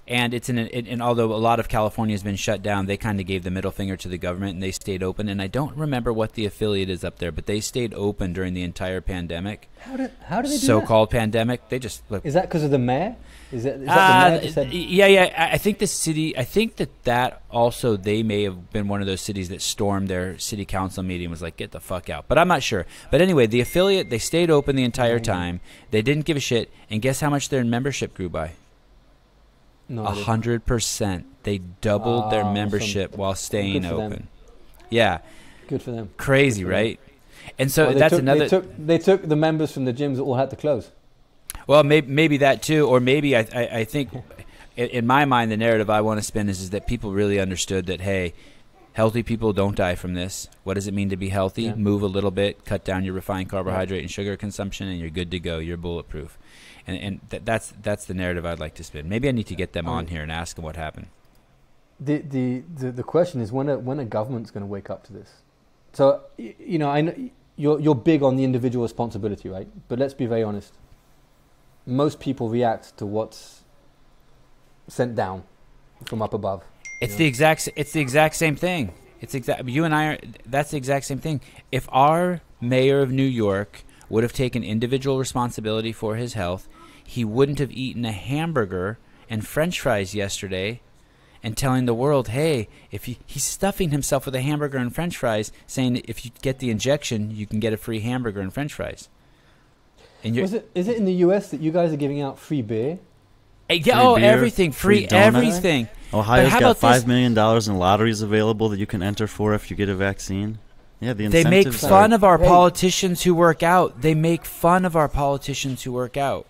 And it's and although a lot of California has been shut down, they kind of gave the middle finger to the government and they stayed open. And I don't remember what the affiliate is up there, but they stayed open during the entire pandemic. How do they do that? So-called pandemic. They just look. Is that because of the mayor? Is that the mayor that said? Yeah. I think the city. I think that also they may have been one of those cities that stormed their city council meeting and was like, get the fuck out. But I'm not sure. But anyway, the affiliate, they stayed open the entire time. They didn't give a shit. And guess how much their membership grew by? No idea. 100%. They doubled their membership while staying open. Them. Yeah. Good for them. Crazy, for right? them. And so well, that's another. They took the members from the gyms that all had to close. Well, maybe that too, or maybe I think, in my mind, the narrative I want to spin is that people really understood that, hey, healthy people don't die from this. What does it mean to be healthy? Yeah. Move a little bit, cut down your refined carbohydrate and sugar consumption, and you're good to go. You're bulletproof. And that's the narrative I'd like to spin. Maybe I need to get them on here and ask them what happened. The question is when a government's going to wake up to this. So I know you're big on the individual responsibility, right? But let's be very honest. Most people react to what's sent down from up above. It's the exact same thing. You and I are. That's the exact same thing. If our mayor of New York would have taken individual responsibility for his health, he wouldn't have eaten a hamburger and French fries yesterday, and telling the world, hey, if he's stuffing himself with a hamburger and French fries, saying if you get the injection, you can get a free hamburger and French fries. And is it in the U.S. that you guys are giving out free beer? Yeah, free beer, everything, free everything. Ohio's got $5 million in lotteries available that you can enter for if you get a vaccine. Yeah, the incentives. They make fun of our politicians who work out. They make fun of our politicians who work out.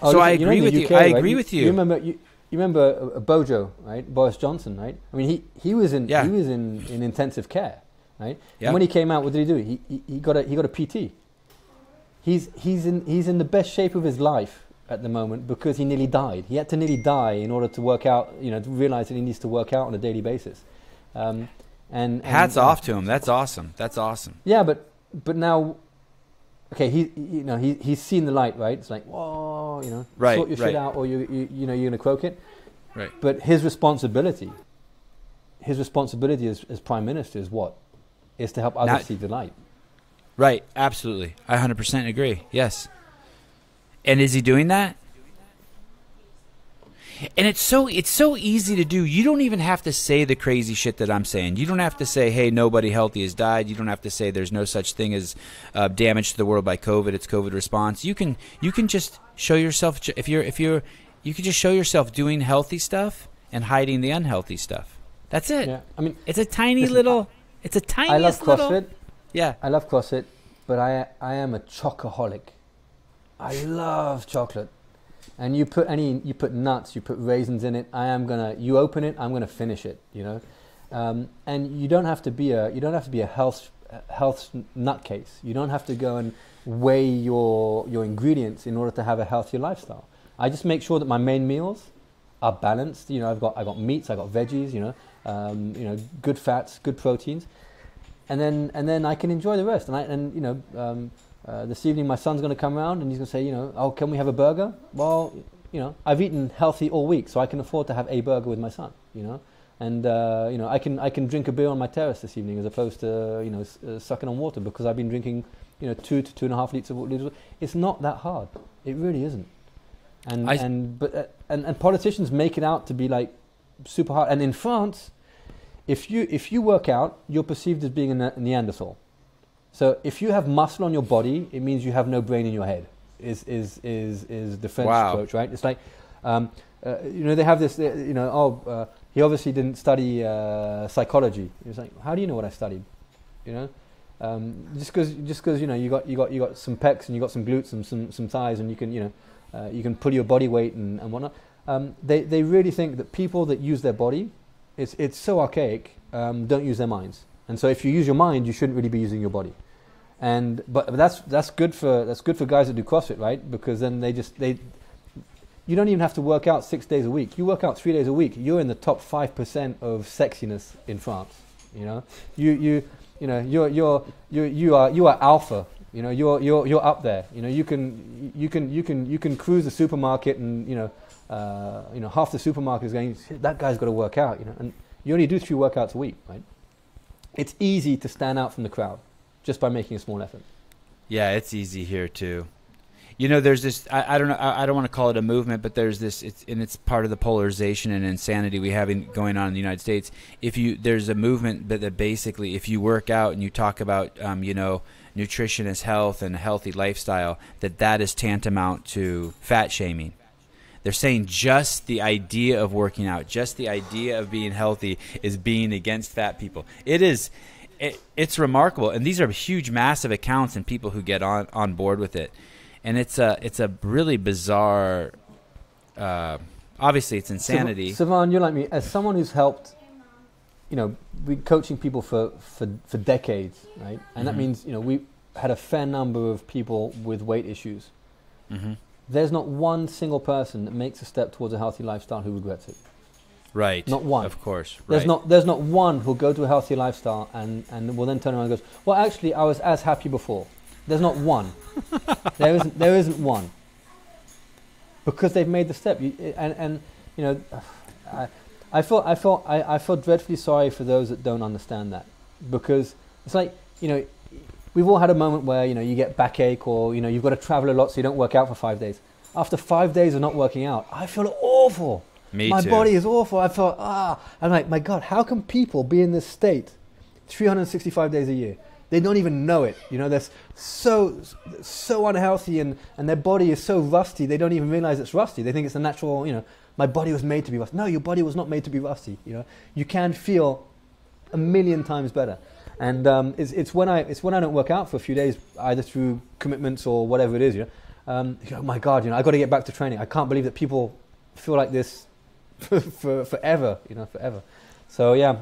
Oh, so listen, I agree with you. I agree with you. You remember Bojo, right? Boris Johnson, right? I mean, he was in intensive care, right? Yeah. And when he came out, what did he do? He got a PT. He's in the best shape of his life at the moment because he nearly died. He had to nearly die in order to work out, to realize that he needs to work out on a daily basis. And hats off to him. That's awesome. That's awesome. Yeah, but now, okay, he's seen the light, right? It's like, whoa, right, sort your shit out, or you're gonna croak it. Right. But his responsibility as prime minister is what? Is to help others see the light. Right. Absolutely. I 100% agree. Yes. And is he doing that? And it's so easy to do. You don't even have to say the crazy shit that I'm saying. You don't have to say, hey, nobody healthy has died. You don't have to say there's no such thing as damage to the world by COVID. It's COVID response. You can just show yourself you can just show yourself doing healthy stuff and hiding the unhealthy stuff. That's it. Yeah. I mean, it's a tiny little. It's a tiny. I love CrossFit. Yeah. I love CrossFit, but I am a chocoholic. I love chocolate. And you put nuts, you put raisins in it. You open it, I'm gonna finish it. And you don't have to be a health nutcase. You don't have to go and weigh your ingredients in order to have a healthier lifestyle. I just make sure that my main meals are balanced. I've got meats, I've got veggies. Good fats, good proteins, and then I can enjoy the rest. This evening my son's going to come around and he's going to say, oh, can we have a burger? Well, I've eaten healthy all week, so I can afford to have a burger with my son. And I can drink a beer on my terrace this evening as opposed to sucking on water because I've been drinking 2 to 2.5 liters of water. It's not that hard. It really isn't. And politicians make it out to be like super hard. And in France, if you work out, you're perceived as being a Neanderthal. So if you have muscle on your body, it means you have no brain in your head. Is the French approach, right? It's like, they have this. He obviously didn't study psychology. It's like, how do you know what I studied? Just because you got some pecs and you got some glutes and some thighs and you can pull your body weight and whatnot. They really think that people that use their body, it's so archaic. Don't use their minds. And so if you use your mind, you shouldn't really be using your body. But that's good for guys that do CrossFit, right? Because then you don't even have to work out 6 days a week. You work out 3 days a week. You're in the top 5% of sexiness in France. You are alpha. You're up there. You can cruise the supermarket and half the supermarket is going, that guy's got to work out. And you only do 3 workouts a week, right? It's easy to stand out from the crowd just by making a small effort. Yeah, it's easy here too. There's this. I don't know. I don't want to call it a movement, but there's this. It's part of the polarization and insanity we have going on in the United States. There's a movement that basically, if you work out and you talk about, nutrition as health and a healthy lifestyle, that is tantamount to fat shaming. They're saying just the idea of working out, just the idea of being healthy is being against fat people. It's remarkable, and these are huge, massive accounts and people who get on board with it, and it's a really bizarre. Obviously, it's insanity. Sevan, you're like me. As someone who's helped, we coaching people for decades, right? And that means we had a fair number of people with weight issues. Mm-hmm. There's not one single person that makes a step towards a healthy lifestyle who regrets it. Right. Not one. Of course. Right. There's not one who'll go to a healthy lifestyle and will then turn around and goes, well, actually, I was as happy before. There's not one. There isn't one. Because they've made the step. I feel dreadfully sorry for those that don't understand that. Because it's like, we've all had a moment where, you get backache or, you've got to travel a lot so you don't work out for 5 days. After 5 days of not working out, I feel awful. My body is awful. I thought, I'm like, my God, how can people be in this state 365 days a year? They don't even know it. They're so unhealthy and their body is so rusty, they don't even realize it's rusty. They think it's a natural, my body was made to be rusty. No, your body was not made to be rusty. You can feel a million times better. And it's when I don't work out for a few days, either through commitments or whatever it is, oh my God, I got to get back to training. I can't believe that people feel like this for forever, forever. So yeah,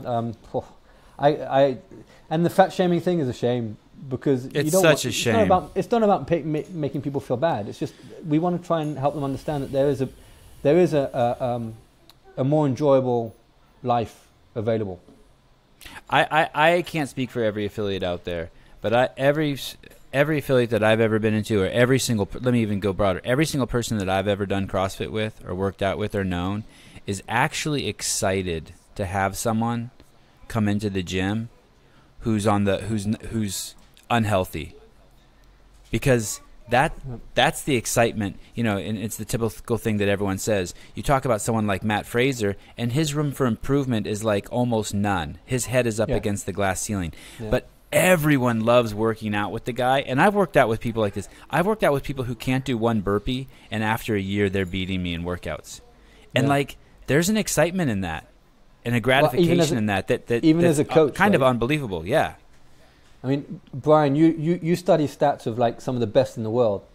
and the fat shaming thing is a shame because it's such a shame. It's not about making people feel bad. It's just we want to try and help them understand that there is a more enjoyable life available. I can't speak for every affiliate out there, but every affiliate that I've ever been into, or let me even go broader, every single person that I've ever done CrossFit with or worked out with or known is actually excited to have someone come into the gym who's unhealthy, because that's the excitement, and it's the typical thing that everyone says. You talk about someone like Matt Fraser, and his room for improvement is like almost none. His head is up against the glass ceiling. Yeah. But everyone loves working out with the guy, and I've worked out with people like this. I've worked out with people who can't do one burpee, and after a year, they're beating me in workouts. And there's an excitement in that, and a gratification in that even as a coach, kind of unbelievable. Yeah. I mean, Brian, you study stats of some of the best in the world,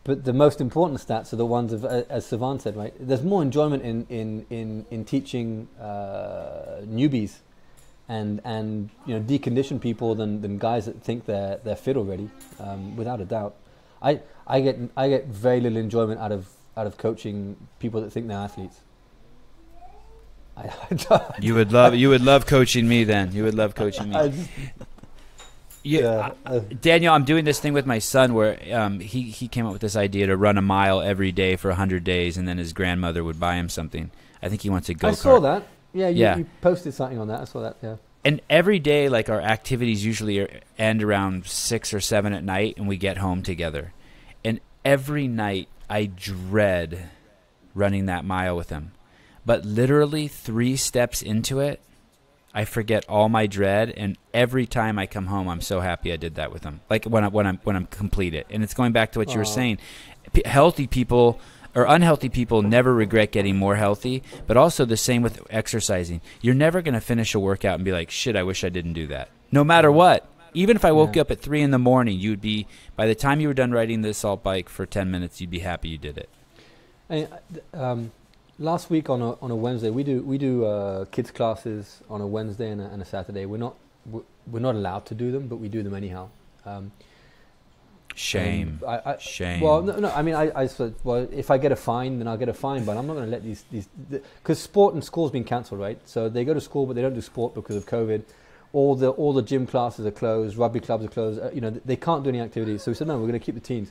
but the most important stats are the ones of, as Sevan said, right? There's more enjoyment in teaching newbies and decondition people than guys that think they're fit already, without a doubt. I get very little enjoyment out of coaching people that think they're athletes. You would love coaching me then. You would love coaching me. Daniel, I'm doing this thing with my son where he came up with this idea to run a mile every day for 100 days, and then his grandmother would buy him something. I think he wants a go-kart. I saw that. Yeah, you posted something on that. I saw that, yeah. And every day, our activities usually end around 6 or 7 at night, and we get home together. And every night, I dread running that mile with him. But literally 3 steps into it, I forget all my dread, and every time I come home, I'm so happy I did that with him. When I'm completed, and it's going back to what you were saying. Healthy people or unhealthy people never regret getting more healthy, but also the same with exercising. You're never going to finish a workout and be like, "Shit, I wish I didn't do that." No matter what, even if I woke you up at 3 a.m, you'd be, by the time you were done riding the assault bike for 10 minutes, you'd be happy you did it. Last week on a Wednesday, we do kids classes on a Wednesday and a Saturday. We're not allowed to do them, but we do them anyhow. Shame. Shame. Well, no. I mean, I said, well, if I get a fine, then I'll get a fine. But I'm not going to let these because sport and school's been cancelled, right? So they go to school, but they don't do sport because of COVID. All the gym classes are closed. Rugby clubs are closed. They can't do any activities. So we said, no, we're going to keep the teens.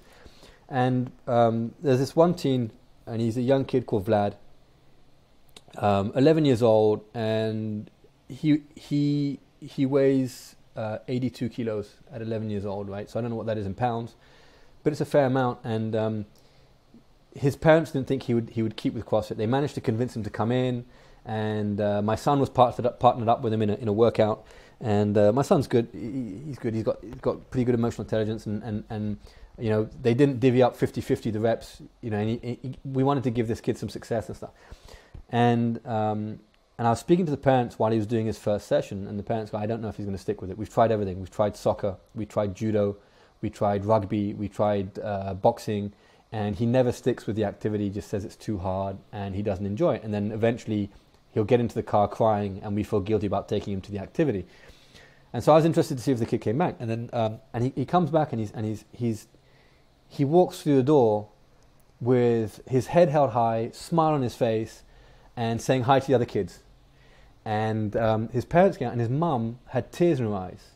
And there's this one teen, and he's a young kid called Vlad. 11 years old, and he weighs 82 kilos at 11 years old, right? So I don't know what that is in pounds, but it's a fair amount. And his parents didn't think he would keep with CrossFit. They managed to convince him to come in, and my son was partnered up with him in a workout. And my son's good. He's good. He's got pretty good emotional intelligence, and you know, they didn't divvy up 50-50 the reps. You know, and we wanted to give this kid some success and stuff. And I was speaking to the parents while he was doing his first session, and the parents go, "I don't know if he's going to stick with it. We've tried everything. We've tried soccer. We tried judo. We tried rugby. We tried boxing, and he never sticks with the activity. He just says it's too hard, and he doesn't enjoy it. And then eventually, he'll get into the car crying, and we feel guilty about taking him to the activity." And so I was interested to see if the kid came back, and then he comes back, and he walks through the door with his head held high, smile on his face, and saying hi to the other kids. And his parents came out, and his mum had tears in her eyes,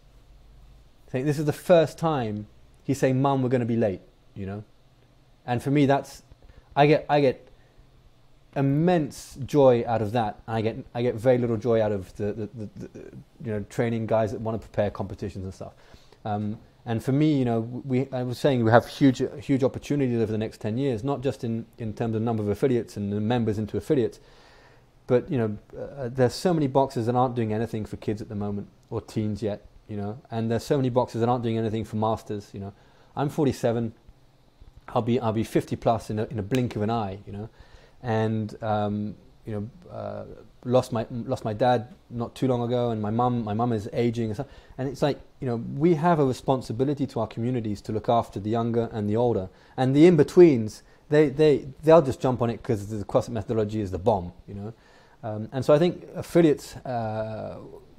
saying this is the first time he's saying, "Mum, we're going to be late," you know. And for me, that's I get immense joy out of that. I get very little joy out of the you know, training guys that want to prepare competitions and stuff. And for me, you know, I was saying we have huge opportunities over the next 10 years, not just in terms of number of affiliates and the members into affiliates, but you know, there's so many boxes that aren't doing anything for kids at the moment or teens yet, you know, and there's so many boxes that aren't doing anything for masters. You know, I'm 47. I'll be 50 plus in a blink of an eye, you know. And you know, lost my dad not too long ago, and my mum is aging and stuff. And it's like, you know, we have a responsibility to our communities to look after the younger and the older, and the in-betweens. They'll just jump on it because the CrossFit methodology is the bomb, you know. And so I think affiliates,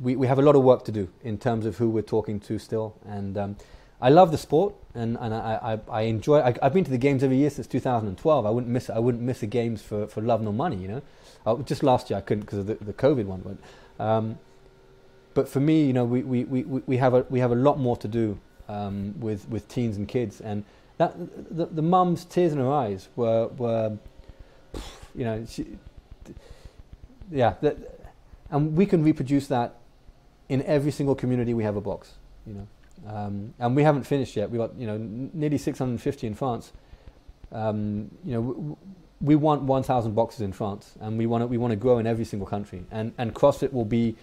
we have a lot of work to do in terms of who we're talking to still. And I love the sport, and I enjoy. I've been to the games every year since 2012. I wouldn't miss the games for love nor money, you know. Just last year I couldn't because of the COVID one, but for me, you know, we have a lot more to do with teens and kids, and that the mum's tears in her eyes were you know, and we can reproduce that in every single community we have a box, you know. And we haven't finished yet. We got, you know, nearly 650 in France. You know, we want 1,000 boxes in France, and we want to grow in every single country. And CrossFit will be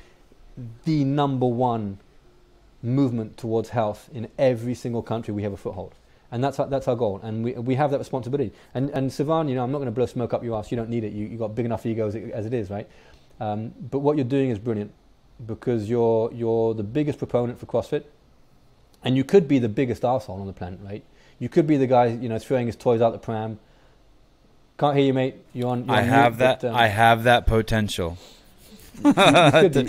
the number one movement towards health in every single country we have a foothold. And that's our goal. And we have that responsibility. And Sevan, you know, I'm not going to blow smoke up your ass. You don't need it. You got big enough egos as it is, right? But what you're doing is brilliant, because you're the biggest proponent for CrossFit. And you could be the biggest arsehole on the planet, right? You could be the guy, you know, throwing his toys out the pram. Can't hear you, mate. You're on I have mute, that. I have that potential. You could be,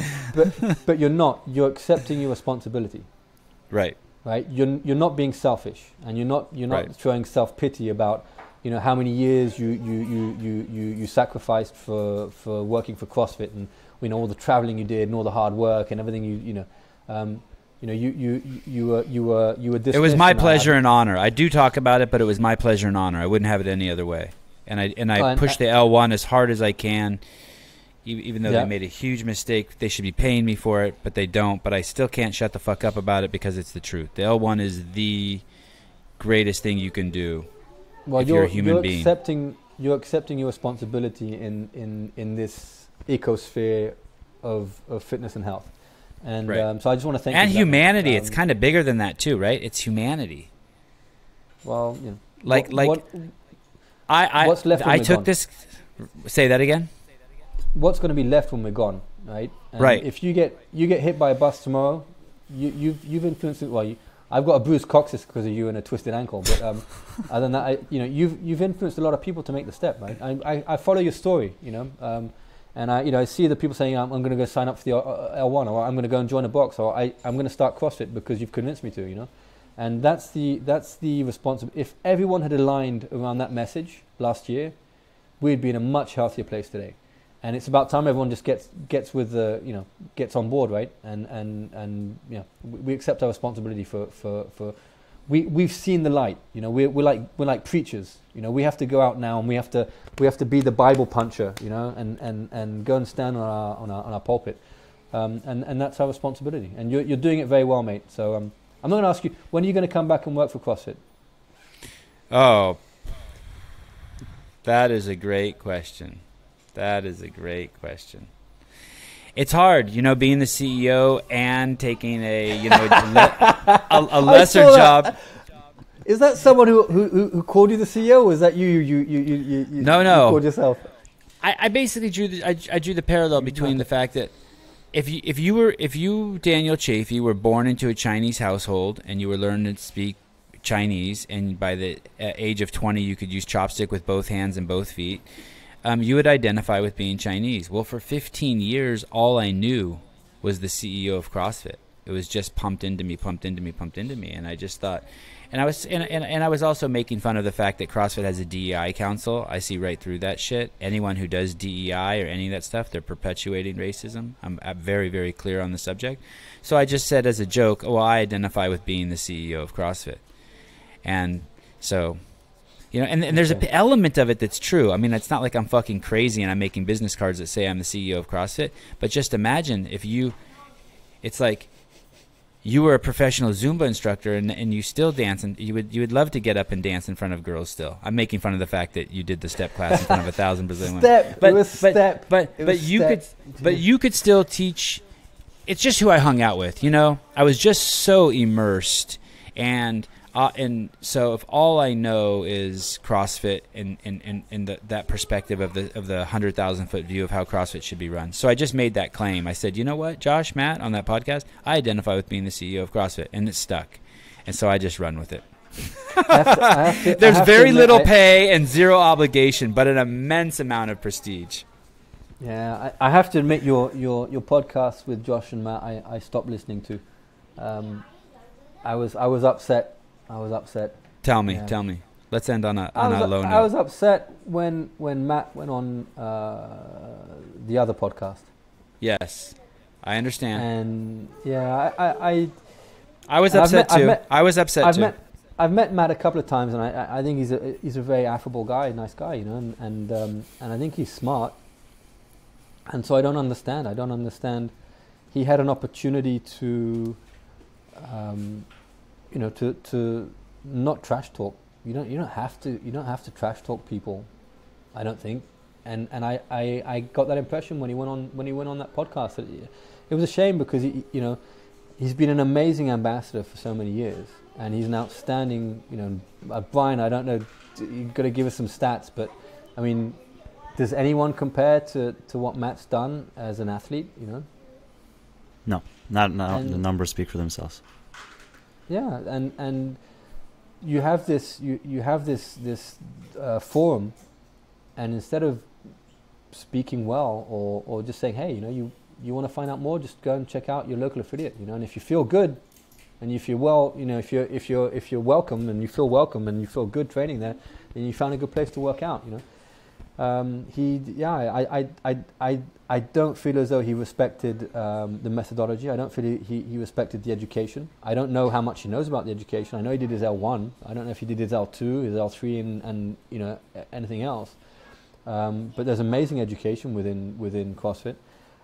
but you're not. You're accepting your responsibility. Right. Right. You're not being selfish, and you're not right. showing self-pity about, you know, how many years you sacrificed for working for CrossFit, and, you know, all the traveling you did and all the hard work and everything you know. You know, you were dismissed. It was my pleasure and honor. I do talk about it, but it was my pleasure and honor. I wouldn't have it any other way. And I push the L1 as hard as I can, even though they made a huge mistake. They should be paying me for it, but they don't. But I still can't shut the fuck up about it because it's the truth. The L1 is the greatest thing you can do if you're a human being. You're accepting your responsibility in this ecosphere of fitness and health. And right. So I just want to thank and you. And humanity, it's kind of bigger than that too, right? It's humanity. Well, you know, what's left when I took gone? This. Say that again. What's going to be left when we're gone, right? And right. If you get hit by a bus tomorrow, you've influenced it. Well, I've got a bruised coccyx because of you and a twisted ankle. But other than that, you've influenced a lot of people to make the step, right? I follow your story, you know. And I see the people saying, I'm going to go sign up for the L1, or I'm going to go and join a box, or I'm going to start CrossFit because you've convinced me to, you know. And that's the responsibility. If everyone had aligned around that message last year, we'd be in a much healthier place today. And it's about time everyone just gets with the, you know, gets on board, right? And you know, we accept our responsibility for we've seen the light, you know. We're like preachers, you know. We have to go out now, and we have to be the Bible puncher, you know, and go and stand on our pulpit, and that's our responsibility. And you're doing it very well, mate. So I'm not going to ask you, when are you going to come back and work for CrossFit? Oh, that is a great question. It's hard, being the CEO and taking a lesser job. Is that someone who called you the CEO, or is that you No. You called yourself? I basically drew the parallel between the fact that if you Daniel Chaffey were born into a Chinese household and you were learning to speak Chinese, and by the age of 20 you could use chopstick with both hands and both feet, you would identify with being Chinese. Well, for 15 years, all I knew was the CEO of CrossFit. It was just pumped into me, and I just thought, and I was also making fun of the fact that CrossFit has a DEI council. I see right through that shit. Anyone who does DEI or any of that stuff, they're perpetuating racism. I'm very, very clear on the subject. So I just said as a joke, I identify with being the CEO of CrossFit. And so, and there's an element of it that's true. I mean, it's not like I'm fucking crazy and I'm making business cards that say I'm the CEO of CrossFit. But just imagine it's like you were a professional Zumba instructor and you still dance, and you would love to get up and dance in front of girls still. I'm making fun of the fact that you did the step class in front of 1,000 Brazilian women. But you could still teach. It's just who I hung out with, I was just so immersed, and so if all I know is CrossFit and that perspective of the 100,000 foot view of how CrossFit should be run. So I just made that claim. I said, you know what, Josh, Matt, on that podcast, I identify with being the CEO of CrossFit, and it stuck. And so I just run with it. There's very little pay and zero obligation, but an immense amount of prestige. Yeah, I have to admit your podcast with Josh and Matt, I stopped listening to. I was upset. Tell me. Let's end on a low note. I was upset when Matt went on the other podcast. Yes, I understand. And yeah, I was upset too. I was upset too. I've met Matt a couple of times, and I think he's a very affable guy, nice guy, and I think he's smart. And so I don't understand. He had an opportunity to. To not trash talk. You don't have to trash talk people, I don't think. And I got that impression when he went on that podcast. It was a shame because he's been an amazing ambassador for so many years, and he's an outstanding. Brian, I don't know. You've got to give us some stats, but I mean, does anyone compare to what Matt's done as an athlete? No, not the numbers speak for themselves. Yeah, and you have this forum, and instead of speaking well or just saying, hey, you want to find out more, just go and check out your local affiliate, and if you feel good, and if you're well, if you're welcome and you feel welcome and you feel good training there, then you found a good place to work out, I don't feel as though he respected the methodology. I don't feel he respected the education. I don't know how much he knows about the education. I know he did his L1. I don't know if he did his L2, his L3, and anything else. But there's amazing education within CrossFit.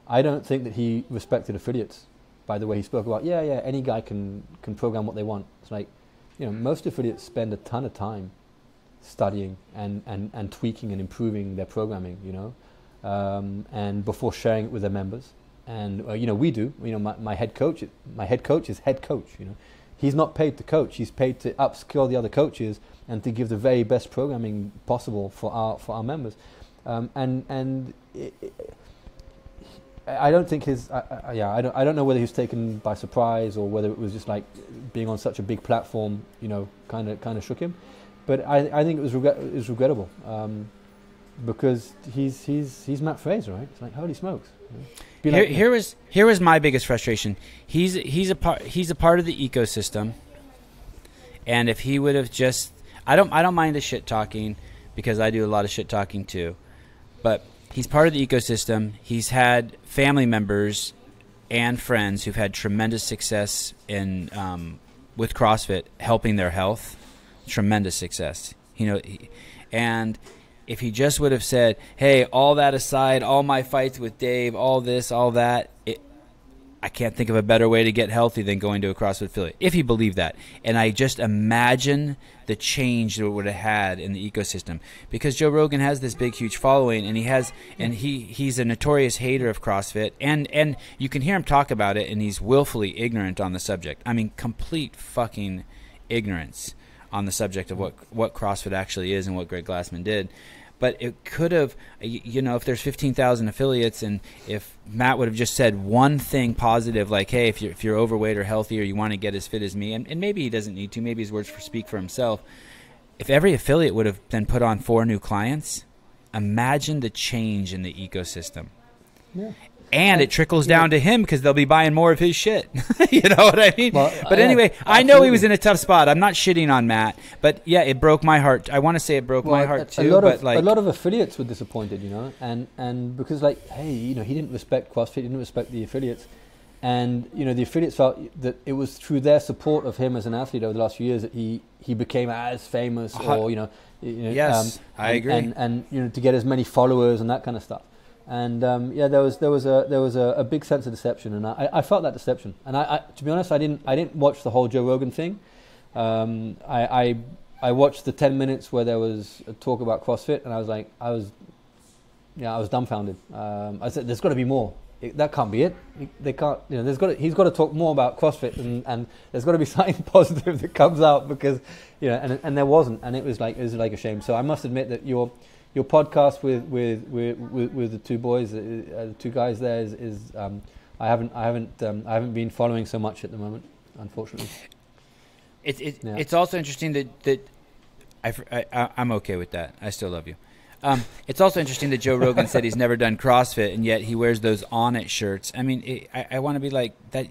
I don't think that he respected affiliates by the way he spoke about. Any guy can program what they want. It's like, most affiliates spend a ton of time studying and tweaking and improving their programming, and before sharing it with their members. And we do. My head coach is head coach. He's not paid to coach. He's paid to upskill the other coaches and to give the very best programming possible for our members. I don't think I don't know whether he was taken by surprise or whether it was just like being on such a big platform, kind of shook him. But I think it was regrettable because he's Matt Fraser, right? It's like, holy smokes! Here was my biggest frustration. He's a part of the ecosystem, and if he would have just, I don't mind the shit talking because I do a lot of shit talking too, but he's part of the ecosystem. He's had family members and friends who've had tremendous success in with CrossFit, helping their health. Tremendous success, and if he just would have said, hey, all that aside, all my fights with Dave, all this, all that, I can't think of a better way to get healthy than going to a CrossFit affiliate, if he believed that. And I just imagine the change that it would have had in the ecosystem, because Joe Rogan has this big, huge following, and he's a notorious hater of CrossFit, and you can hear him talk about it, and he's willfully ignorant on the subject. I mean, complete fucking ignorance on the subject of what CrossFit actually is and what Greg Glassman did. But it could have, if there's 15,000 affiliates, and if Matt would have just said one thing positive, like, hey, if you're overweight or healthy, or you want to get as fit as me, and maybe he doesn't need to, maybe his words speak for himself. If every affiliate would have then put on 4 new clients, imagine the change in the ecosystem. Yeah. And it trickles down to him, because they'll be buying more of his shit. You know what I mean? Well, but anyway, absolutely. I know he was in a tough spot. I'm not shitting on Matt. But yeah, it broke my heart. I want to say it broke my heart too. A lot of affiliates were disappointed, and because, like, hey, he didn't respect CrossFit, he didn't respect the affiliates. And, the affiliates felt that it was through their support of him as an athlete over the last few years that he became as famous, or, yes, I agree. And to get as many followers and that kind of stuff. And there was a big sense of deception, and I felt that deception. And I to be honest, I didn't watch the whole Joe Rogan thing. I watched the 10 minutes where there was a talk about CrossFit, and I was dumbfounded. I said, "There's got to be more. That can't be it. They can't. He's got to talk more about CrossFit, and there's got to be something positive that comes out, because and there wasn't, and it was like a shame. So I must admit that your podcast with the two boys, the two guys there is I haven't been following so much at the moment, unfortunately. It's also interesting that I'm okay with that. I still love you. It's also interesting that Joe Rogan said he's never done CrossFit, and yet he wears those On It shirts. I mean, I want to be like that.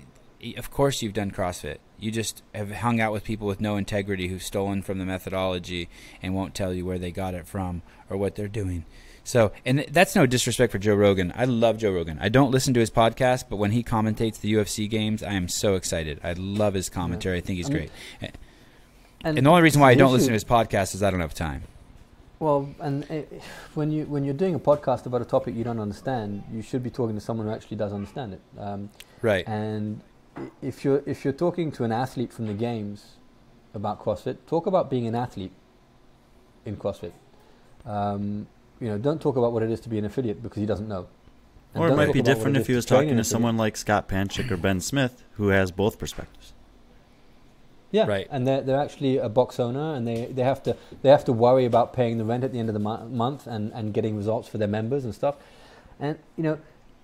Of course you've done CrossFit. You just have hung out with people with no integrity who've stolen from the methodology and won't tell you where they got it from or what they're doing. So, and that's no disrespect for Joe Rogan. I love Joe Rogan. I don't listen to his podcast, but when he commentates the UFC games, I am so excited. I love his commentary. I think he's great. And the only reason why I don't listen to his podcast is I don't have time. Well, and when you're doing a podcast about a topic you don't understand, you should be talking to someone who actually does understand it. Right. And if you're talking to an athlete from the games about CrossFit, talk about being an athlete in CrossFit. Don't talk about what it is to be an affiliate, because he doesn't know. And or it might be different if he was talking to someone like Scott Panchik or Ben Smith, who has both perspectives. Yeah, right. And they're actually a box owner, and they have to worry about paying the rent at the end of the month and getting results for their members and stuff. And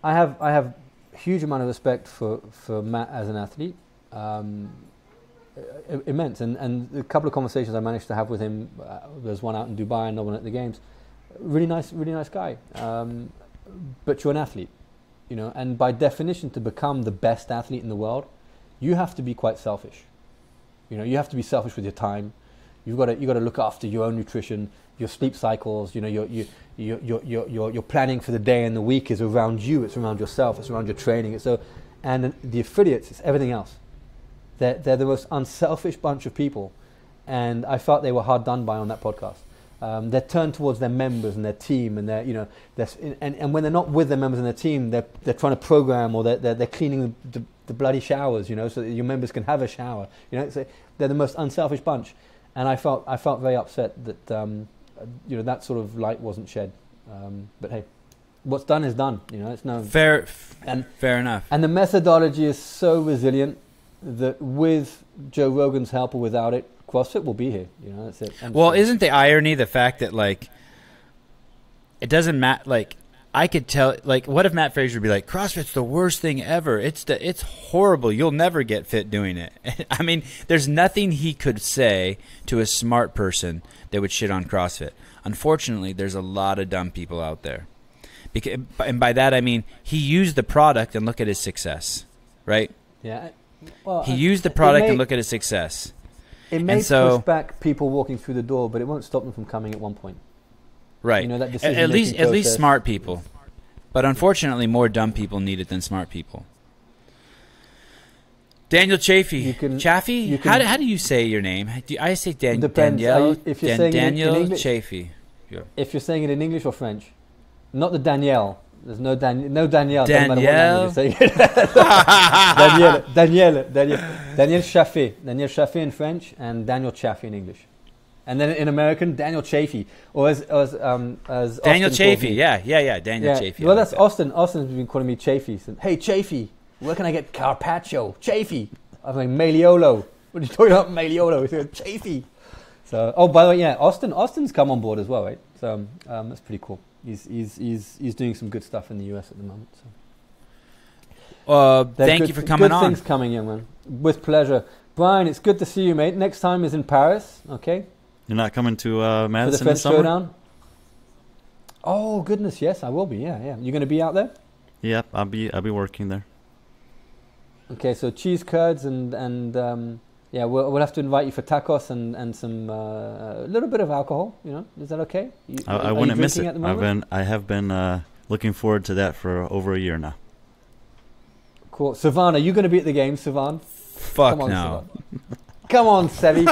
I have huge amount of respect for Matt as an athlete, immense. And a couple of conversations I managed to have with him. There's one out in Dubai, another one at the games. Really nice guy. But you're an athlete, and by definition, to become the best athlete in the world, you have to be quite selfish. You have to be selfish with your time. You got to look after your own nutrition, your sleep cycles. Your planning for the day and the week is around you. It's around yourself. It's around your training. And the affiliates, it's everything else. They're the most unselfish bunch of people, and I felt they were hard done by on that podcast. They're turned towards their members and their team, and and when they're not with their members and their team, they're trying to program, or they're cleaning the bloody showers, so that your members can have a shower. So they're the most unselfish bunch, and I felt very upset that that sort of light wasn't shed. But hey, what's done is done. It's no fair enough. And the methodology is so resilient that with Joe Rogan's help or without it, CrossFit will be here. That's it. Well, isn't the irony the fact that, like, it doesn't matter? Like, I could tell. Like, what if Matt Fraser would be like, CrossFit's the worst thing ever. It's horrible. You'll never get fit doing it. I mean, there's nothing he could say to a smart person that would shit on CrossFit. Unfortunately, there's a lot of dumb people out there. And by that I mean he used the product and look at his success, right? Yeah. Well, he used the product and look at his success. It may push back people walking through the door, but it won't stop them from coming at one point. Right. That at least smart people. But unfortunately, more dumb people need it than smart people. Daniel Chaffey. Chaffey? How do you say your name? I say Daniel. If you're saying Daniel it in English, Chaffey. Yeah. If you're saying it in English or French, not the Danielle. There's no Danielle. Doesn't matter what Danielle? language you say. Daniel Chaffey. Daniel Chaffey in French and Daniel Chaffey in English. And then in American, Daniel Chaffey. Or as Daniel Austin Chaffey, yeah, Daniel Chaffey. Well, I that's like that. Austin. Austin's been calling me Chaffey. So, hey, Chaffey, where can I get carpaccio? Chaffey. I was like, Maliolo. What are you talking about, Maliolo? He said, Chaffey. So, oh, by the way, yeah, Austin's come on board as well, right? So that's pretty cool. He's doing some good stuff in the US at the moment. So. Thank you for coming on. Good things coming, young man. With pleasure. Brian, it's good to see you, mate. Next time is in Paris, okay? You're not coming to For the Madison French this summer? Showdown? Oh, goodness, yes, I will be, yeah. You're going to be out there? Yep, I'll be working there. Okay, so cheese curds and yeah, we'll have to invite you for tacos and some a little bit of alcohol. You know, is that okay? I wouldn't miss it. At the moment? I have been looking forward to that for over a year now. Cool. Sevan, are you going to be at the game, Sevan? Fuck Come on, no. Sevan. Come on, Sevi.